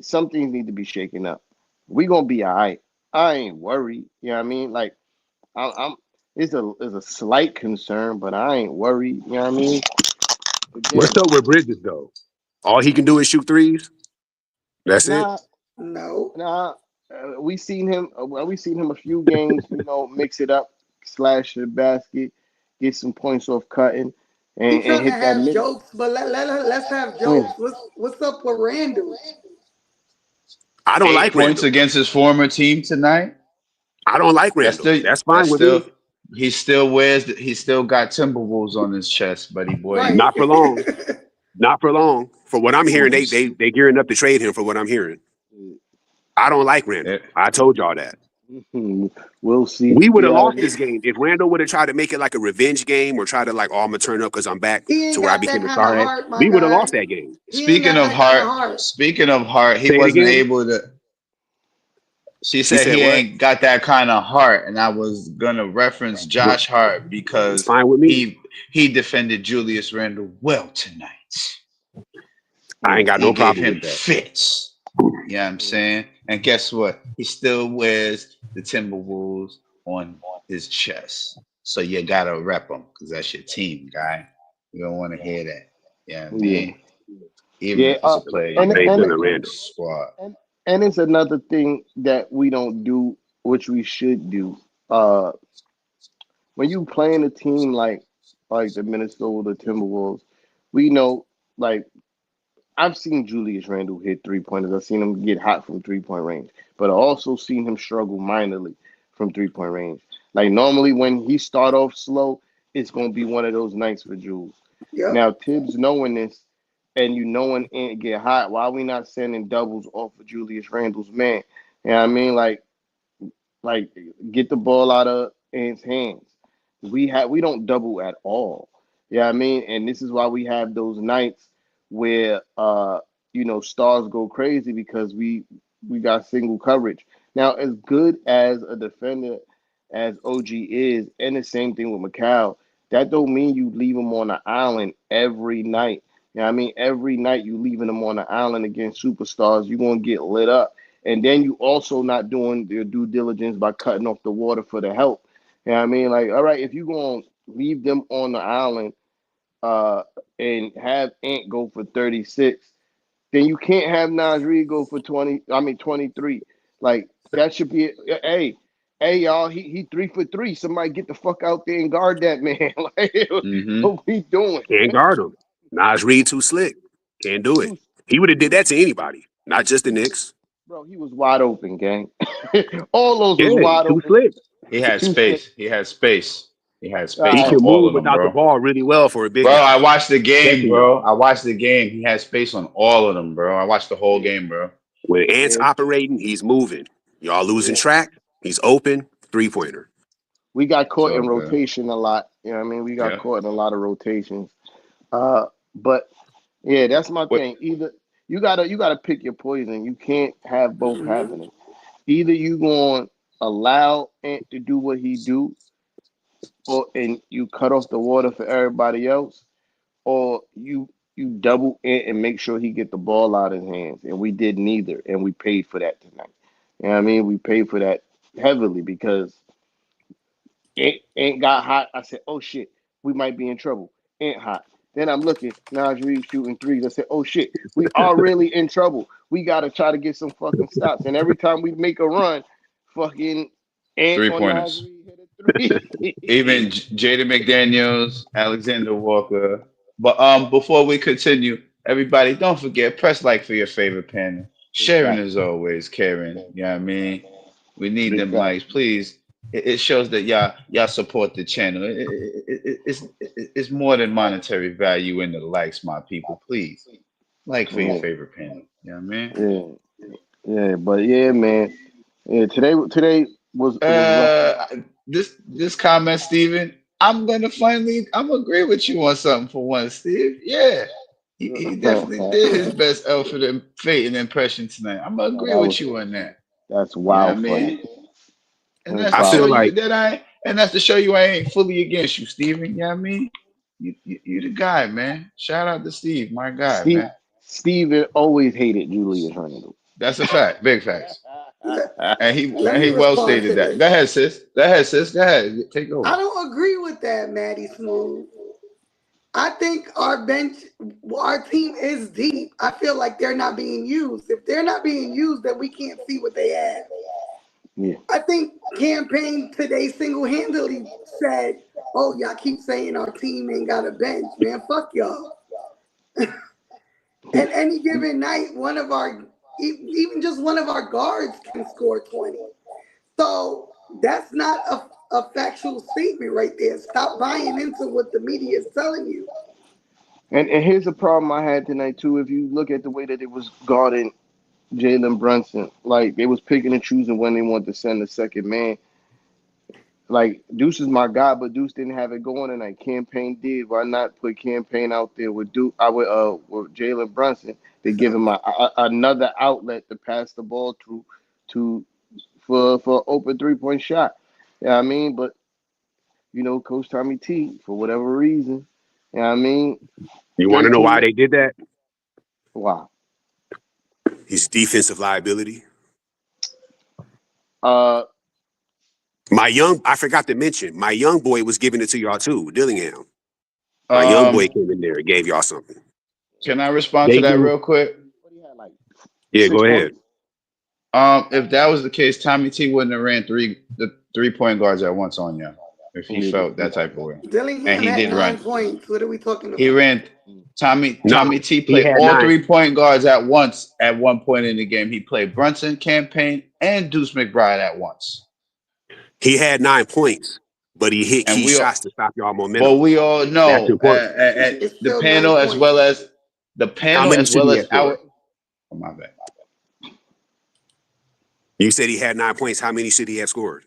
some things need to be shaken up. We gonna be all right. I ain't worried. You know what I mean? Like I'm it's a slight concern, but I ain't worried. You know what I mean? Again, What's up with Bridges though? All he can do is shoot threes. That's it. nah, No. nah. We seen him. We seen him a few games. You know, mix it up, slash the basket, get some points off cutting. He and trying to hit that have mid. jokes, but let's have Mm. jokes. What's up with Randall? I don't 8 like points Randall. against his former team tonight. I don't like That's Randall. still That's fine that's with still me. he still got Timberwolves on his chest, buddy boy. Right. Not for long. Not for long. For what I'm hearing, On they gearing up to trade him. For what I'm hearing, I don't like Randall. it. I told y'all that. We'll see. We would have Yeah, lost this game if Randall would have tried to make it like a revenge game or try to like, oh, I'm gonna turn up because I'm back He to ain't where I got that became a kind of star at. heart, my We would have lost guy. that game. He ain't got that kind of heart. Speaking of heart, he Say it wasn't again. able to. She He said said he what? ain't got that kind of heart, and I was gonna reference Josh Hart It's because fine with me. he defended Julius Randle well tonight. I ain't got He no gave problem with him that. fits. You know what I'm saying? And guess what? He still wears the Timberwolves on his chest. So you gotta rep them because that's your team, guy. You don't want to hear that. You know what I yeah, mean? Even yeah. if it's a player you I'm And don't based and on want the on the Randall. squad. and it's another thing that we don't do, which we should do. Uh, when you playing a team like the Minnesota Timberwolves, we know like I've seen Julius Randle hit 3 pointers. I've seen him get hot from 3 point range, but I also seen him struggle minorly from 3 point range. Like normally when he start off slow, it's gonna be one of those nights for Jules. Yep. Now Tibbs knowing this, and you knowing it get hot, why we not sending doubles off of Julius Randle's man? You know what I mean? Like get the ball out of Ant's hands. We don't double at all. Yeah, I mean, and this is why we have those nights where stars go crazy because we got single coverage. Now, as good as a defender as OG is, and the same thing with Macau, that don't mean you leave him on the island every night. You know what I mean? Every night you leaving him on the island against superstars, you're gonna get lit up. And then you also not doing your due diligence by cutting off the water for the help. You know what I mean? Like, all right, if you're gonna leave them on the island uh and have Ant go for 36, then you can't have Nasri go for 23. Like that should be hey y'all, he 3 for 3. Somebody get the fuck out there and guard that man. Like Hmm what we doing? Can't guard him. Nas Reed too slick. Can't do He it. was He would have he did was that to anybody, not just the he was Knicks. bro, he was wide open, gang. All those Yeah, was wide too open. slick. He had Too slick. space. He had space. He had All space He on right. can all move of them, without the bro. ball really well for a big Bro, I guy. watched the game, Catching bro. y'all. I watched the game. He had space on all of them, bro. I watched the whole Yeah, game, bro. When Ant's yeah, operating, he's moving. Y'all losing yeah. track. He's open. 3-pointer. We got It's caught all in good. rotation a lot. You know what I mean? We got Yeah. caught in a lot of rotations. But yeah, that's my What? thing. Either you gotta pick your poison. You can't have both Hmm. happening. Either you going to allow Ant to do what he do, or and you cut off the water for everybody else, or you double Ant and make sure he get the ball out of his hands. And we did neither, and we paid for that tonight. You know what I mean? We paid for that heavily because Ain't got hot. I said, oh shit, we might be in trouble. Ain't hot. Then I'm looking, Nas Reed shooting threes. I said, oh shit, we are really in trouble. We gotta try to get some fucking stops. And every time we make a run, fucking Ant Three or Nas pointers. Reed hit a three. Even Jaden McDaniels, Alexander Walker. But before we continue, everybody, don't forget, press like for your favorite panel. Big Sharing fact. is always caring. You know what I mean? We need Big them fact. likes, please. It shows that y'all support the channel. It's more than monetary value in the likes, my people. Please like for your Yeah, favorite panel. You know what I mean? yeah, yeah. But yeah, man. Yeah, today was rough for Uh, this comment, Steven, I'm gonna agree with you on something for once, Steve. Yeah, he definitely did his me. best Alfred and Peyton impression tonight. I'm gonna Now agree that with was you on that. that's You know what I wild funny. mean? And That's that's I to show feel wild you like funny. that that's to show you I ain't fully against you, Steven. You know what I mean? You the guy, man. Shout out to Steve, my guy, Steve man. Steven always hated Julius Randle. That's a fact, big facts. Let, let And me he well respond stated to that. this. Go ahead, sis. Go ahead, sis. Go ahead. Take I over. don't agree with that, Maddie Smooth. I think our bench, our team is deep. I feel like they're not being used. If they're not being used, then we can't see what they have. Yeah. I think campaign today single-handedly said oh, y'all keep saying our team ain't got a bench, man. Fuck y'all. At any given night, even just one of our guards can score 20. So that's not a factual statement right there. Stop buying into what the media is telling you. And here's a problem I had tonight too. If you look at the way that it was guarding Jalen Brunson, like they was picking and choosing when they wanted to send the second man. Like Deuce is my guy, but Deuce didn't have it going tonight. Campaign did. Why not put Campaign out there with Deuce? With Jalen Brunson to give him another outlet to pass the ball to for open 3-point shot. Yeah, I mean, but Coach Tommy T, for whatever reason, I mean, You want to know 13 why they did that? wow. He's defensive liability. Uh, I forgot to mention, my young boy was giving it to y'all too, Dillingham. My young boy Um, came in there and gave y'all something. can I respond to They that do. real quick? what he had like Yeah, 6 go ahead. points. If that was the case, Tommy T wouldn't have ran the 3-point guards at once on you if he Yeah, felt that type of way. And Dillingham he had did 9 run. points. What are we talking He about? ran No, Tommy T he played had all 9. 3-point guards at once at one point in the game. He played Brunson, Campaign, and Deuce McBride at once. He had 9 points, but he hit And key shots to stop y'all but momentum. we all That's know important. It's the still 9 panel as points. well as How many should he have scored? our oh my bad. You said he had 9 points. How many should he have scored?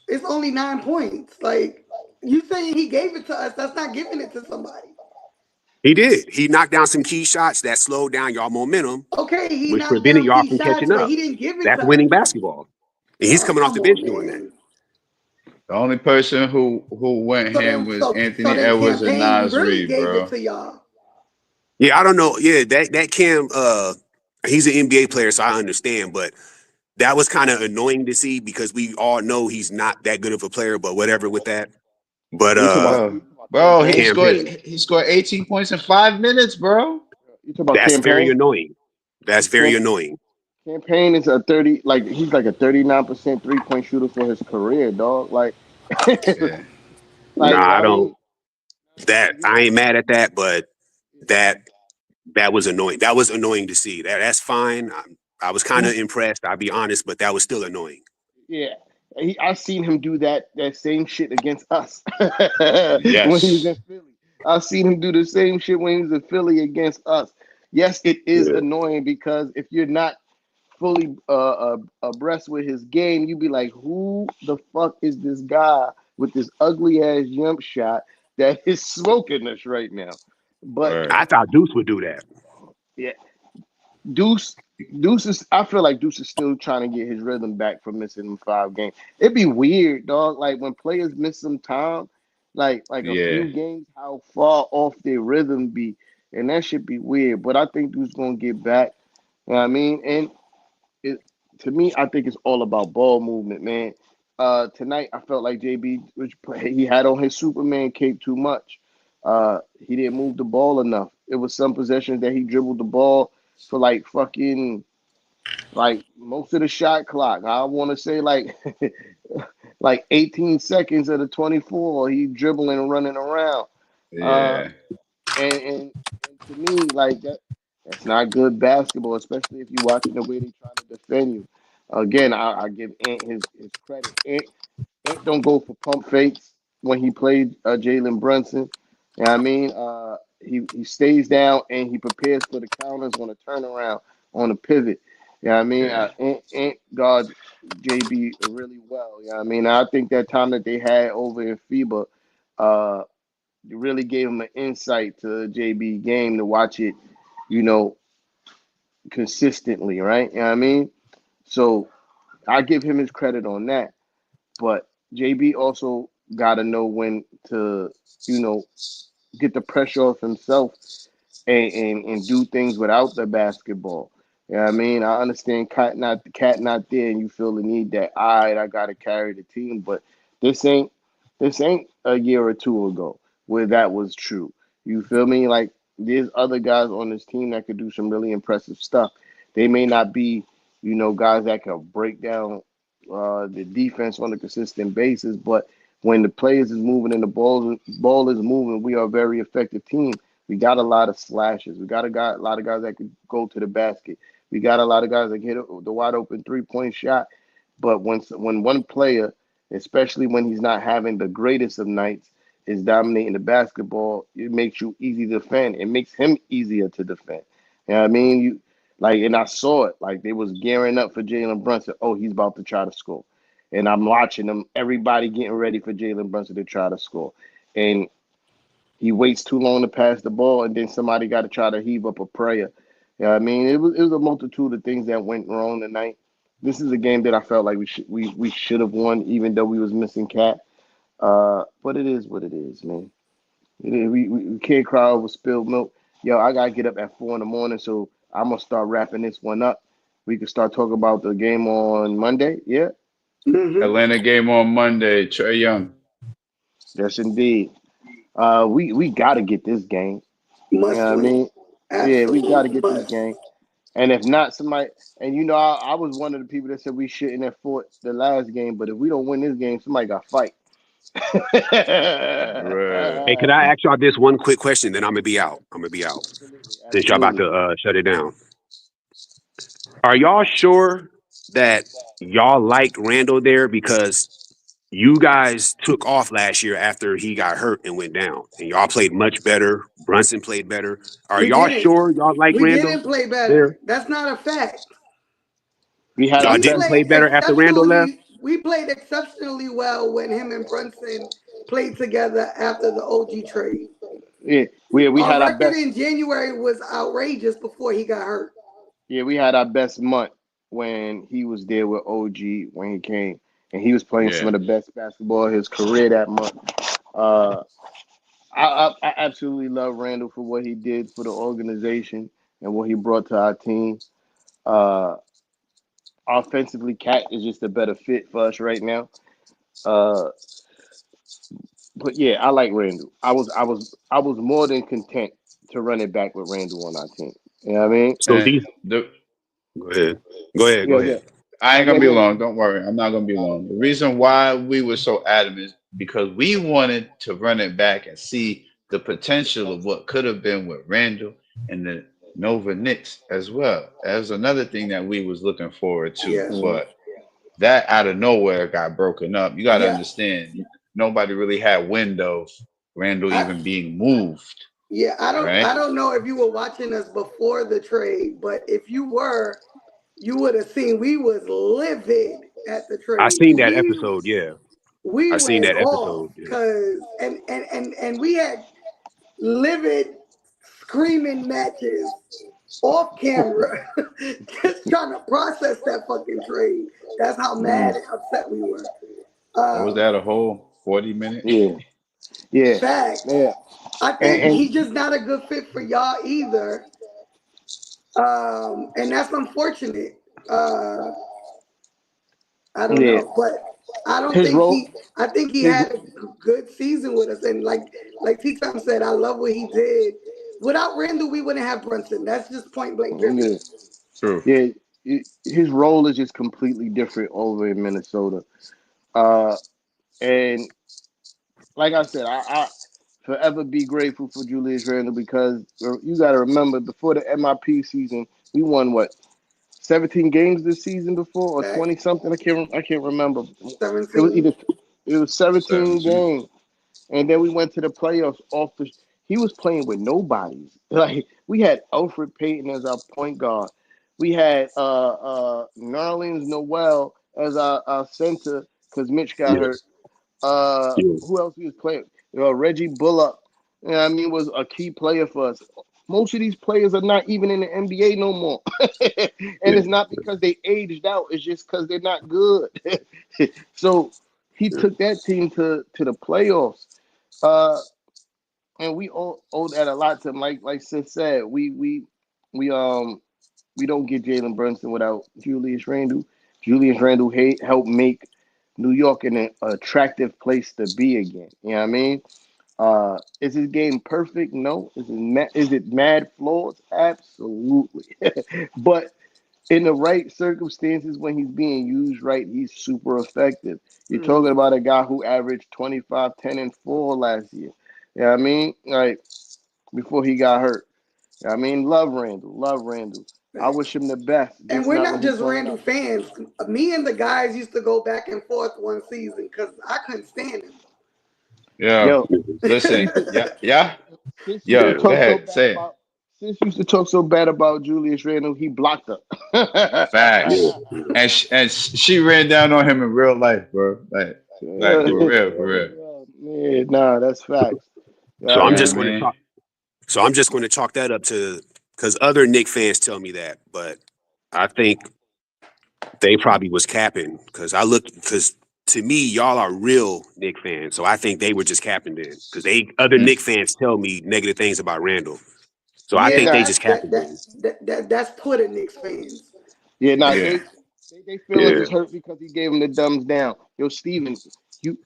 It's only 9 points. Like, you saying he gave it to us, that's not giving it to somebody. He did. He knocked down some key shots that slowed down y'all momentum, Okay, he which knocked prevented down y'all key from shots, catching but up. he didn't give it That's to winning us. basketball. And he's Oh, coming off come the on, bench doing that. man. The only person who went So ham then, was so Anthony then, Edwards and campaign Nas really Reed, gave it bro. to y'all. Yeah, I don't know. Yeah, that Cam, he's an NBA player, so I understand. But that was kind of annoying to see because we all know he's not that good of a player. But whatever with that. But You talking about Bro, campaign? campaign, he scored 18 points in 5 minutes, bro. You talking about that's very campaign? annoying. That's very Camp, annoying. campaign is a 30, like he's like a 39% 3-point shooter for his career, dog. Like, Yeah. Nah, I I don't. mean, That like he, I ain't mad at that, but that that was annoying. That was annoying to see. That's fine. I was kind of he impressed. I'll be honest, but that was still annoying. yeah. I seen him do that same shit against us when he was in Yes. Philly. I seen him do the same shit when he was in Philly against us. Yes, it is Yeah. annoying because if you're not fully abreast with his game, you'd be like, who the fuck is this guy with this ugly ass jump shot that is smoking us right now? But I Word. thought Deuce would do that. yeah, Deuce. Deuce is. I feel like Deuce is still trying to get his rhythm back from missing them 5 games. It'd be weird, dog. Like when players miss some time, like a Yeah. few games, how far off their rhythm be, and that should be weird. But I think Deuce gonna get back. You know what I mean? And it, to me, I think it's all about ball movement, man. Tonight I felt like JB he had on his Superman cape too much. He didn't move the ball enough. It was some possessions that he dribbled the ball for like fucking like most of the shot clock. I want to say like like 18 seconds of the 24. He dribbling and running around. Uh, Yeah. and to me, like that's not good basketball, especially if you're watching the way they try to defend you. Again, I give Ant his credit. Ant don't go for pump fakes when he played Jalen Brunson. You know what I mean? He stays down and he prepares for the counters on a turnaround on a pivot. You know what I mean? Yeah. Ant guards JB really well. You know what I mean? I think that time that they had over in FIBA, uh, it really gave him an insight to JB game to watch it, you know, consistently, right? You know what I mean? So I give him his credit on that. But JB also got to know when to, you know, get the pressure off himself and do things without the basketball. You know what I mean? I understand cat not there and you feel the need that I gotta carry the team, but this ain't this ain't a year or two ago where that was true. You feel me? Like there's other guys on this team that could do some really impressive stuff. They may not be, guys that can break down the defense on a consistent basis, but when the players is moving and the ball is moving, we are a very effective team. We got a lot of slashes. We got a lot of guys that can go to the basket. We got a lot of guys that get the wide open 3-point shot. But when one player, especially when he's not having the greatest of nights, is dominating the basketball, it makes you easy to defend. It makes him easier to defend. You know what I mean? And I saw it. Like they was gearing up for Jalen Brunson. Oh, he's about to try to score. And I'm watching them, everybody getting ready for Jalen Brunson to try to score. And he waits too long to pass the ball, and then somebody got to try to heave up a prayer. You know what I mean? It was a multitude of things that went wrong tonight. This is a game that I felt like we should have won, even though we was missing Cat. But it is what it is, man. We can't cry over spilled milk. Yo, I gotta get up at 4 in the morning, so I'm gonna start wrapping this one up. We can start talking about the game on Monday. Yeah, Hmm. Atlanta game on Monday. Trey Young. yes, indeed. We got to get this game. You know Must what I win. mean? Yeah, we got to Absolute get this must. game. And if not, somebody, and I was one of the people that said we shouldn't have fought the last game, but if we don't win this game, somebody got to fight. Right. Hey, could I ask y'all this one quick question? Then I'm gonna be out. I'm gonna be out Absolutely, since y'all about absolutely. to shut it down. Are y'all sure that y'all like Randall there because you guys took off last year after he got hurt and went down, and y'all played much better. Brunson played better. Are We y'all didn't. sure y'all like We Randall didn't play better. there? That's not a fact. We had our Y'all We didn't best. play played better after Randall left? exceptionally. We played exceptionally well when him and Brunson played together after the OG trade. Yeah, we Our had our record best. in January was outrageous before he got hurt. Yeah, we had our best month when he was there with OG when he came, and he was playing some Yeah. of the best basketball of his career that month. Uh, I absolutely love Randall for what he did for the organization and what he brought to our team. Uh, Offensively, Cat is just a better fit for us right now. Uh, but yeah, I like Randall. I was more than content to run it back with Randall on our team. You know what I mean? So And these the go ahead. Go ahead. Go Yeah, yeah, ahead. I ain't yeah, gonna be yeah. long. Don't worry. I'm not gonna be long. The reason why we were so adamant is because we wanted to run it back and see the potential of what could have been with Randall and the Nova Knicks as well. As another thing that we was looking forward to, Yeah, Mhm. but that out of nowhere got broken up. You got to yeah. understand, nobody really had wind of Randall I, even being moved, yeah, I don't right? I don't know if you were watching us before the trade, but if you were, you would have seen we was livid at the I trade. seen that episode. Yeah, We I seen went that off episode. Yeah. because and we had livid screaming matches off camera, just trying to process that fucking trade. That's how mad Mhm. and upset we were. What was that? Um, A whole 40 minute? Yeah, yeah, Facts. yeah. I And, think and he's just not a good fit for y'all either. And that's unfortunate. I don't yeah, know, but I don't his think role, he. I think he his had a good season with us, and like T. Tom said, I love what he did. Without Randall, we wouldn't have Brunson. That's just point blank. Period. yeah, True. yeah. His role is just completely different over in Minnesota. Uh, and like I said, I forever be grateful for Julius Randle because you got to remember before the MIP season, we won what 17 games this season before or Facts. 20 something. I can't remember. It was 17. either it was 17 17. games, and then we went to the playoffs off the. He was playing with nobodies. Like we had Alfred Payton as our point guard. We had Nerlens Noel as our center because Mitch got Yeah. hurt. Yeah. Who else he was playing? Reggie Bullock. You know what I mean, was a key player for us. Most of these players are not even in the NBA no more, and Yeah. it's not because they aged out. It's just because they're not good. So he Yeah. took that team to the playoffs, uh, and we owe that a lot to him. Like Sis said, we don't get Jalen Brunson without Julius Randle. Julius Randle helped make New York an attractive place to be again. You know what I mean? Is his game perfect? No. Is it mad flaws? Absolutely. But in the right circumstances, when he's being used right, he's super effective. You're talking about a guy who averaged 25, 10, and 4 last year. You know what I mean? Like, before he got hurt. You know what I mean? Love Randall. Love Randall. I wish him the best. And Just we're not not when he's just playing Randall out. fans. Me and the guys used to go back and forth one season because I couldn't stand Yo, Yo, listen, since yeah. since used to Yo, go talk so ahead, bad say it. about since used to talk so bad about Julius Randle, he blocked her. Facts. And she ran down on him in real life, bro. Like for real, for real. Man, nah, that's facts. Yeah, So I You I'm know what I just mean, going to mean? talk. So I'm just going to chalk that up to because other Nick fans tell me that, but I think they probably was capping because to me y'all are real Nick fans, so I think they were just capping then because they other Mm, Nick fans tell me negative things about Randall, so I yeah, think but they nah, just capping then. that's Twitter Knicks fans. yeah, nah, yeah. they feelings Yeah, is hurt because he gave him the thumbs down. Yo, Steven, you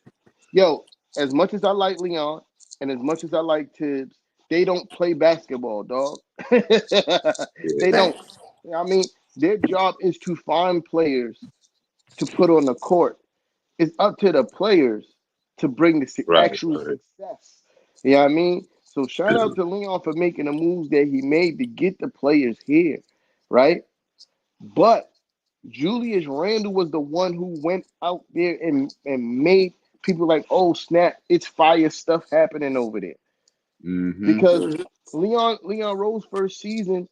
yo, as much as I like Leon and as much as I like Tibbs, they don't play basketball, dog. yeah, They don't. Thanks. I mean, their job is to find players to put on the court. It's up to the players to bring the right, actual right. success. You know what I mean? So shout out to Leon for making the moves that he made to get the players here, right? But Julius Randle was the one who went out there and made people like, oh snap, it's fire stuff happening over there. Mm-hmm. Because Leon Rose first season,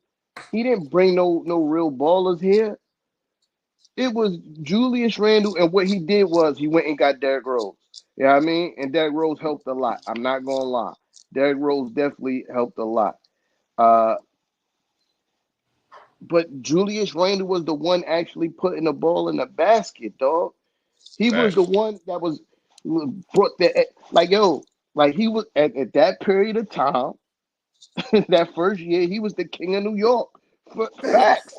he didn't bring no real ballers here. It was Julius Randle, and what he did was he went and got Derrick Rose. You know what I mean? And Derrick Rose helped a lot. I'm not gonna lie. Derrick Rose definitely helped a lot. Uh, but Julius Randle was the one actually putting the ball in the basket, dog. He was the Facts. one that was brought that like yo, like he was at that period of time, that first year, he was the king of New York. Thanks. Facts.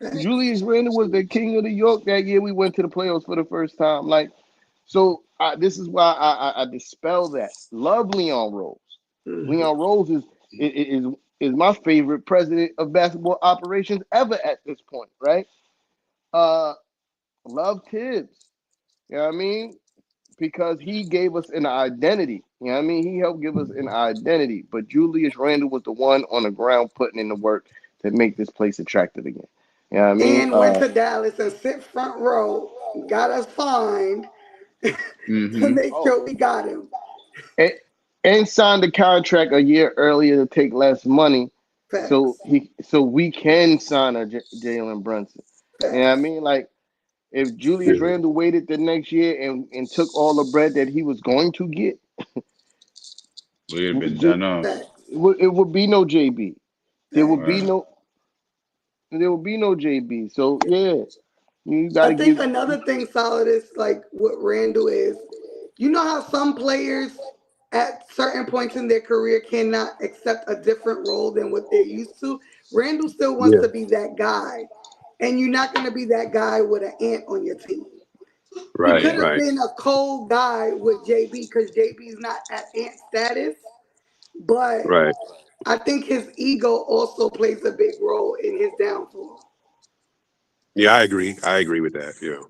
Thanks. Julius Randle was the king of New York that year. We went to the playoffs for the first time. Like, so this is why I dispel that. Love Leon Rose. Leon Rose is is my favorite president of basketball operations ever at this point, right? Uh, love Tibbs. You know what I mean? Because he gave us an identity. You know what I mean? He helped give us an identity. But Julius Randle was the one on the ground putting in the work to make this place attractive again. You know what I mean? And went to Dallas and sit front row, got us fined to Mm-hmm. make Oh, sure we got him. and, and signed the contract a year earlier to take less money, Facts. so we can sign a Jalen Brunson. You know what I Facts. mean? Like if Julius Yeah. Randle waited the next year and took all the bread that he was going to get, We'd have been it done off. Facts. would be no JB. There would Facts. be Right. no there would be no JB. So yeah, you got I to think give. another thing solid is like what Randall is. You know how some players at certain points in their career cannot accept a different role than what they're used to? Randall still wants Yeah, to be that guy. And you're not going to be that guy with an ant on your team. He right, could Yeah. have right, been a cold guy with JB because JB is not at ant status. But right. I think his ego also plays a big role in his downfall. Yeah, I agree with that. Yeah,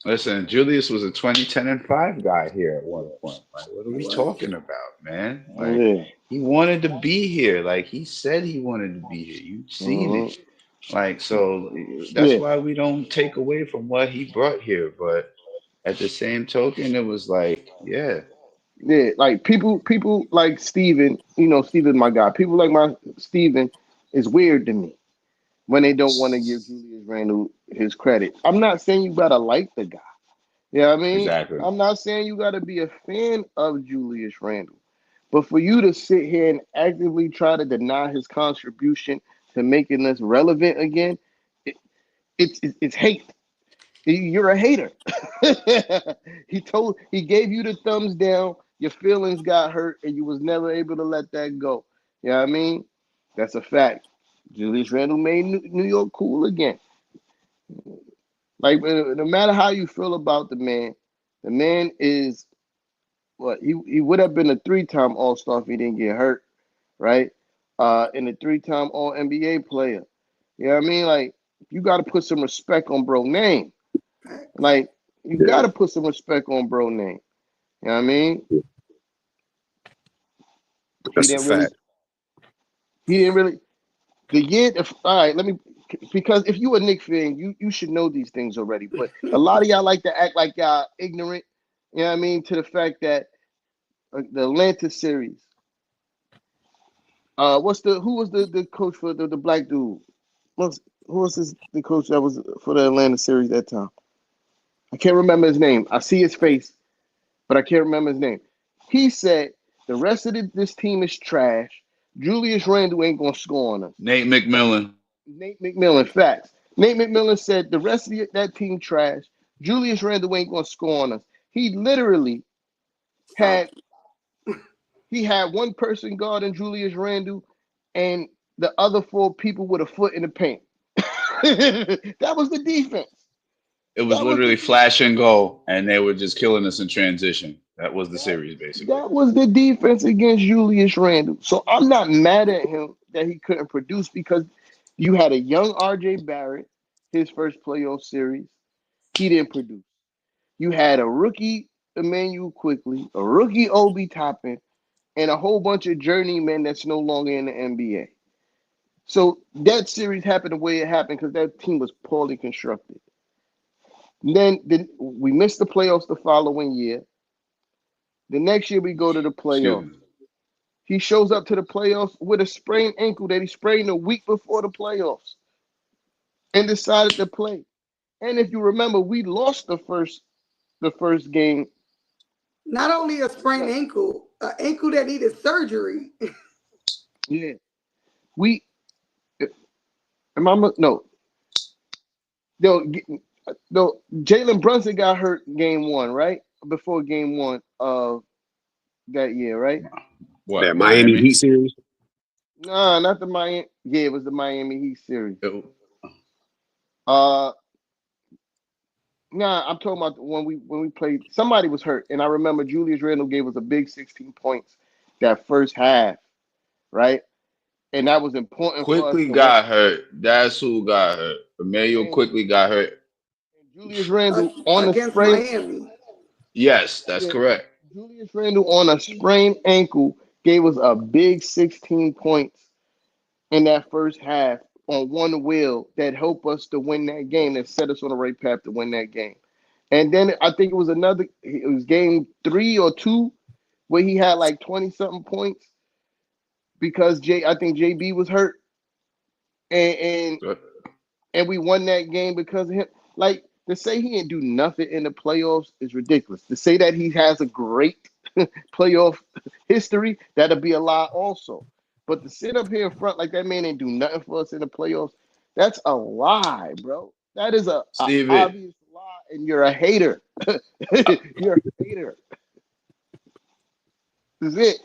Listen, Julius was a 2010 and 5 guy here at one point. Like, what are He we was. talking about, man? Like, Yeah. he wanted to be here. Like, he said he wanted to be here. You've seen it. Mhm. Like, so that's Yeah. why we don't take away from what he brought here. But at the same token, it was like, yeah, Yeah, like people like Steven, Steven, my guy. People like my Steven is weird to me when they don't want to give Julius Randle his credit. I'm not saying you gotta like the guy. You know what I mean? exactly. I'm not saying you gotta be a fan of Julius Randle. But for you to sit here and actively try to deny his contribution to making us relevant again, it, it's hate. You're a hater. He gave you the thumbs down. Your feelings got hurt, and you was never able to let that go. You know what I mean? That's a fact. Julius Randle made New York cool again. Like no matter how you feel about the man is what he would have been a 3-time All Star if he didn't get hurt, right? And a 3-time All NBA player. You know what I mean? Like, you got to put some respect on bro name. Like, you got to put some respect on bro name. You know what I mean? That's a fact. He didn't really. The year, all right, because if you a Knicks fan, you should know these things already. But a lot of y'all like to act like y'all ignorant. You know what I mean? To the fact that the Atlanta series. Who was the coach for the black dude? Who was the coach that was for the Atlanta series that time? I can't remember his name. I see his face, but I can't remember his name. He said the rest of this team is trash. Julius Randle ain't gonna score on us. Nate McMillan. Facts. Nate McMillan said the rest of that team trash. Julius Randle ain't gonna score on us. He literally had one person guarding Julius Randle, and the other 4 people with a foot in the paint. That was the defense. It was literally flash and go, and they were just killing us in transition. That was the series, basically. That was the defense against Julius Randle. So I'm not mad at him that he couldn't produce, because you had a young R.J. Barrett, his first playoff series. He didn't produce. You had a rookie Emmanuel Quickly, a rookie Obi Toppin, and a whole bunch of journeymen that's no longer in the NBA. So that series happened the way it happened because that team was poorly constructed. Then we missed the playoffs the following year. The next year we go to the playoffs. He shows up to the playoffs with a sprained ankle that he sprained a week before the playoffs and decided to play. And if you remember, we lost the first game. Not only a sprained ankle, an ankle that needed surgery. Yeah. No, Jalen Brunson got hurt game 1, right? Before game 1 of that year, right? What, that Miami Heat series? Nah, not the Miami. Yeah, it was the Miami Heat series. Nah, I'm talking about when we played. Somebody was hurt, and I remember Julius Randle gave us a big 16 points that first half, right? And that was important. Quickly got hurt. That's who got hurt. Emmanuel Quickly got hurt. And Julius Randle against Miami. Yes, that's correct. Julius Randle on a sprained ankle gave us a big 16 points in that first half on one wheel that helped us to win that game, that set us on the right path to win that game. And then I think it was game 3 or 2 where he had like 20-something points because I think JB was hurt. And we won that game because of him. Like, to say he didn't do nothing in the playoffs is ridiculous. To say that he has a great playoff history, that'll be a lie also. But to sit up here in front like that man didn't do nothing for us in the playoffs, that's a lie, bro. That is an obvious lie, and you're a hater. You're a hater. This is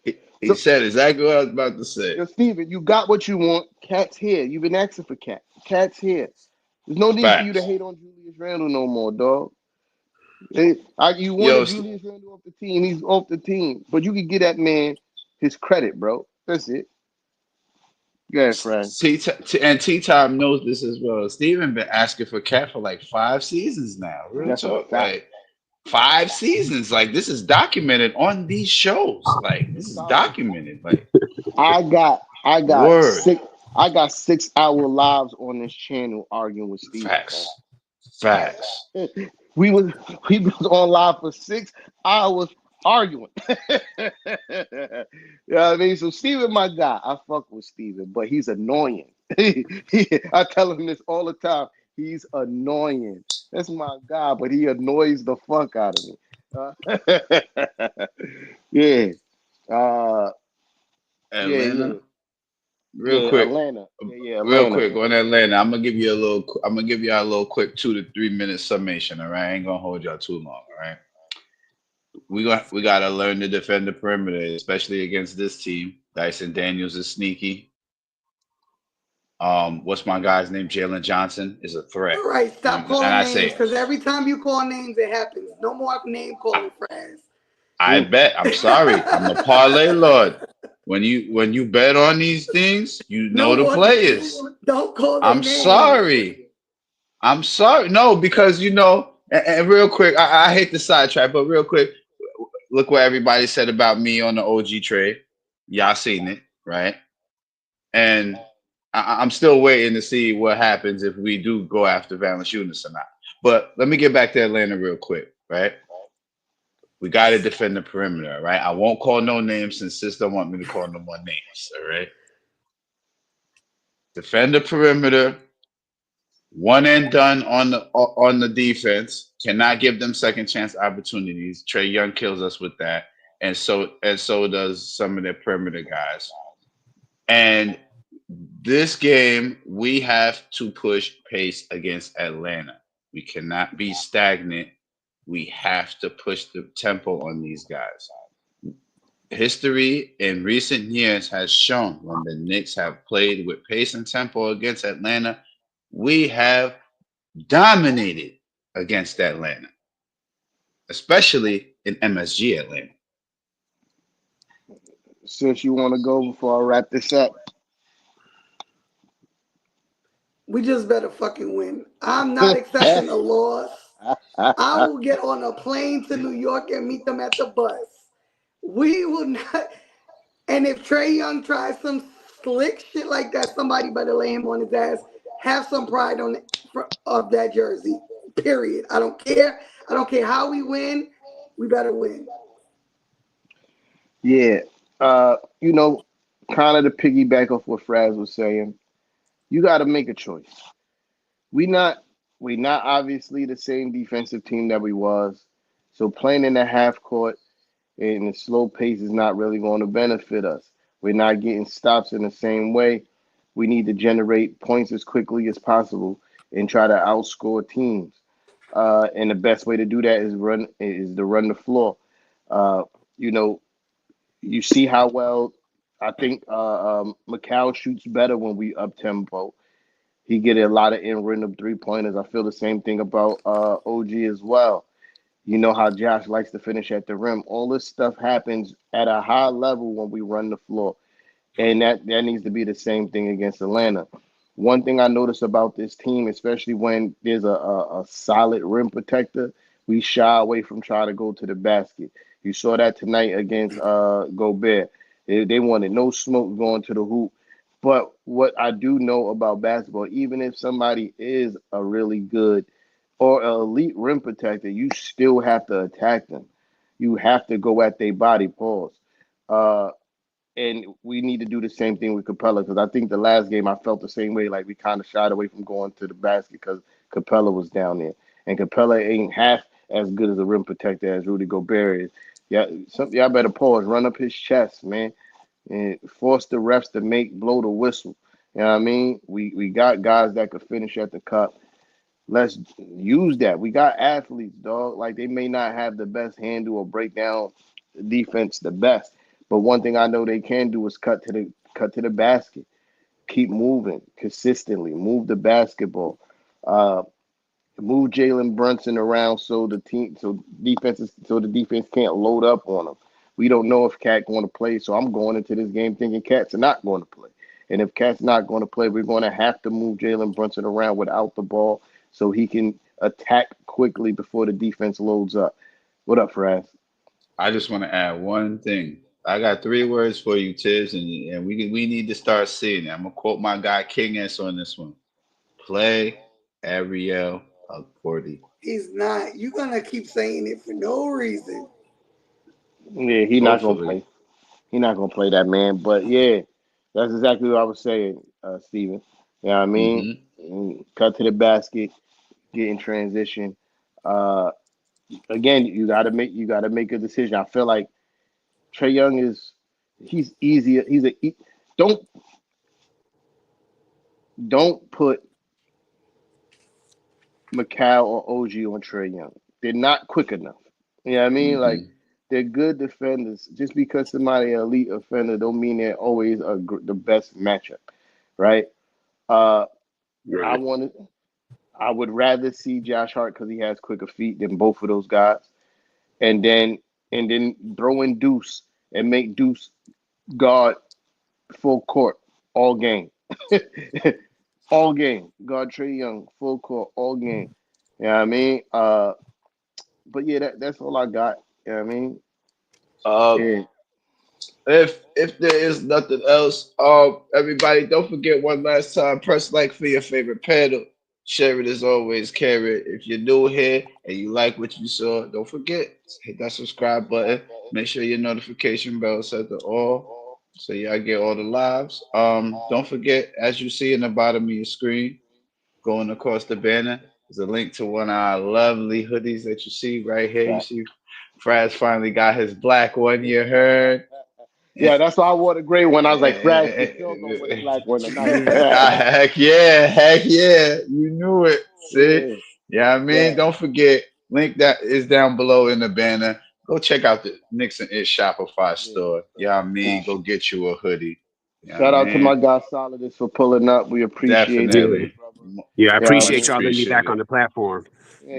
it. He said exactly what I was about to say. Yo, Steven, you got what you want. Cat's here. You've been asking for Cat. Cat's here. There's no need for you to hate on Julius Randle no more, dog. You wanted Julius Randle off the team. He's off the team. But you can give that man his credit, bro. That's it. Go ahead, Fred. And T-Time knows this as well. Steven been asking for Cat for like 5 seasons now. Real talk. Like 5 seasons. Like, this is documented on these shows. Like, this is documented. Like, I got word. 6-hour lives on this channel arguing with Steven. Facts. We was on live for 6 hours arguing. You know what I mean? So Steven, my guy, I fuck with Steven, but he's annoying. I tell him this all the time. He's annoying. That's my guy, but he annoys the fuck out of me. Yeah. Atlanta. Real quick. Atlanta. Atlanta. Real quick on Atlanta. I'm gonna give y'all a little quick 2 to 3 minute summation. All right, I ain't gonna hold y'all too long. All right. We gotta learn to defend the perimeter, especially against this team. Dyson Daniels is sneaky. What's my guy's name? Jalen Johnson is a threat. All right, stop calling names, because every time you call names, it happens. No more name calling, friends. I bet. I'm sorry. I'm a parlay lord. when you bet on these things, you know No the more players. names. Don't call their I'm names. sorry. I'm sorry. No, because and real quick, I hate the sidetrack, but real quick, look what everybody said about me on the OG trade. Y'all seen it, right? And I'm still waiting to see what happens if we do go after Valanciunas or not. But let me get back to Atlanta real quick, right? We got to defend the perimeter, right? I won't call no names since sis don't want me to call no more names, all right? Defend the perimeter, one and done on the defense. Cannot give them second chance opportunities. Trey Young kills us with that, and so does some of their perimeter guys. And this game, we have to push pace against Atlanta. We cannot be stagnant. We have to push the tempo on these guys. History in recent years has shown when the Knicks have played with pace and tempo against Atlanta, we have dominated against Atlanta, especially in MSG Atlanta. Since you want to go before I wrap this up, We just better fucking win. I'm not accepting a loss. I will get on a plane to New York and meet them at the bus. We will not. And if Trey Young tries some slick shit like that, somebody better lay him on his ass. Have some pride on of that jersey. Period. I don't care. I don't care how we win. We better win. yeah, you know, kind of to piggyback off what Fraz was saying, you got to make a choice. We not we not obviously the same defensive team that we was. So playing in the half court and the slow pace is not really going to benefit us. We're not getting stops in the same way. We need to generate points as quickly as possible and try to outscore teams. And the best way to do that is to run the floor. Uh, you know, you see how well I think Macau shoots better when we up tempo. He get a lot of in random 3 pointers. I feel the same thing about OG as well. You know how Josh likes to finish at the rim. All this stuff happens at a high level when we run the floor. And that needs to be the same thing against Atlanta. One thing I notice about this team, especially when there's a solid rim protector, we shy away from trying to go to the basket. You saw that tonight against Gobert. They wanted no smoke going to the hoop. But what I do know about basketball, even if somebody is a really good or an elite rim protector, you still have to attack them. You have to go at their body, pause. Uh, and we need to do the same thing with Capella because I think the last game I felt the same way. Like we kind of shied away from going to the basket because Capella was down there, and Capella ain't half as good as a rim protector as Rudy Gobert is. Yeah, y'all better pause, run up his chest, man, and force the refs to blow the whistle. You know what I mean? We got guys that could finish at the cup. Let's use that. We got athletes, dog. Like they may not have the best handle or break down defense the best, but one thing I know they can do is cut to the basket. Keep moving consistently. Move the basketball. Uh, Move Jalen Brunson around so the defense can't load up on him. We don't know if Cat going to play, so I'm going into this game thinking Cat's not going to play. And if Cat's not going to play, we're going to have to move Jalen Brunson around without the ball so he can attack quickly before the defense loads up. What up, Fraz? I just want to add one thing. I got three words for you, Tiz, and we need to start seeing it. I'm gonna quote my guy King S on this one. Play Ariel Cordy. He's not. You're gonna keep saying it for no reason. Yeah, he not going to Hopefully. play. He not going to play that man. But yeah, that's exactly what I was saying, Steven. You know what I mean? Hmm. Cut to the basket, get in transition. Uh, Again, you gotta make a decision. I feel like Trey Young he's easier. Don't don't put Macau or OG on Trey Young. They're not quick enough. You know what I mean? Like Hmm. they're good defenders. Just because somebody an elite offender don't mean they're always the best matchup, right? Uh, I Right. wanted. I would rather see Josh Hart because he has quicker feet than both of those guys, and then and then throw in Deuce and make Deuce Guard full court all game. All game. Guard Trae Young, full court, all game. You know what I mean? But yeah, that's all I got. You know what I mean? Uh, Yeah. if there is nothing else, everybody, don't forget one last time, press like for your favorite panel. Share it as always, carry it. If you're new here and you like what you saw, don't forget, hit that subscribe button. Make sure your notification bell is set to all so y'all get all the lives. Don't forget, as you see in the bottom of your screen, going across the banner, there's a link to one of our lovely hoodies that you see right here. You see Fraz finally got his black one, you heard? Yeah, that's why I wore the gray one. I was like, Fraz, you still gonna wear the black one tonight. Heck yeah. You knew it. See? Yeah, I mean, don't forget, link that is down below in the banner. Go check out the Knicks N Ish Shopify store. Yeah, I mean, go get you a hoodie. Shout out to my guy Solidus for pulling up. We appreciate Definitely. it. Yeah, I appreciate y'all letting me back on the platform. Yeah,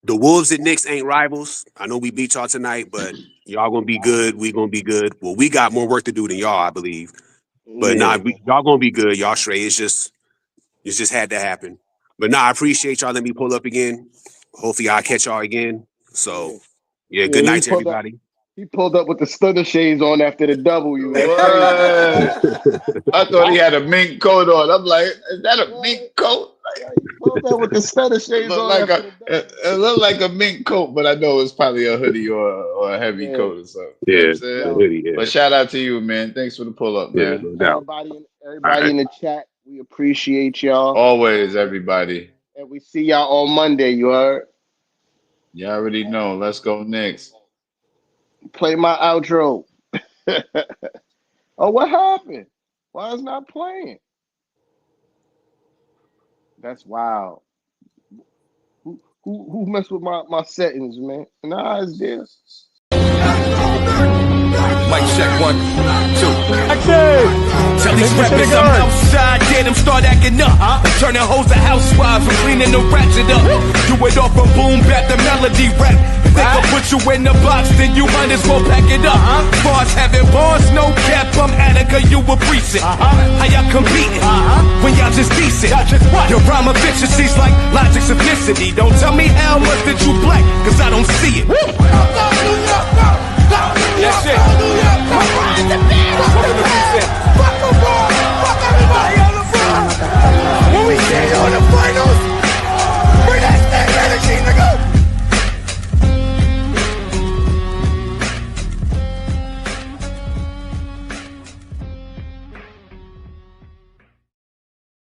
The Wolves and Knicks ain't rivals. I know we beat y'all tonight, but y'all gonna be good. We gonna be good. Well, we got more work to do than y'all, I believe. But y'all gonna be good. Y'all straight. It just had to happen. But I appreciate y'all letting me pull up again. Hopefully I'll catch y'all again. So yeah, good night to everybody. He pulled up with the stunner shades on after the W. I thought he had a mink coat on. I'm like, is that a mink coat? He pulled up with the stunner shades on. It looked like a mink coat, but I know it's probably a hoodie or a heavy coat or something. Yeah, you know what I'm saying? But shout out to you, man. Thanks for the pull up, man. No doubt. Everybody in the chat, we appreciate y'all. Always, everybody. And we see y'all on Monday, you heard? You already know. Let's go Knicks. Play my outro. Oh, what happened? Why is it not playing? That's wild. Who messed with my settings, man? Nah, it's this. Mic check 1, 2. Tell these rappers I'm outside, get them start acting up. Turning hoes to housewives and cleaning the ratchet up. Do it off from boom back the melody rap. If they gon' put you in the box, then you might as well pack it up. Bars having bars, no cap, I'm Attica, you a precinct. How y'all competing when y'all just decent? Your rhyme efficiency's like logic simplicity. Don't tell me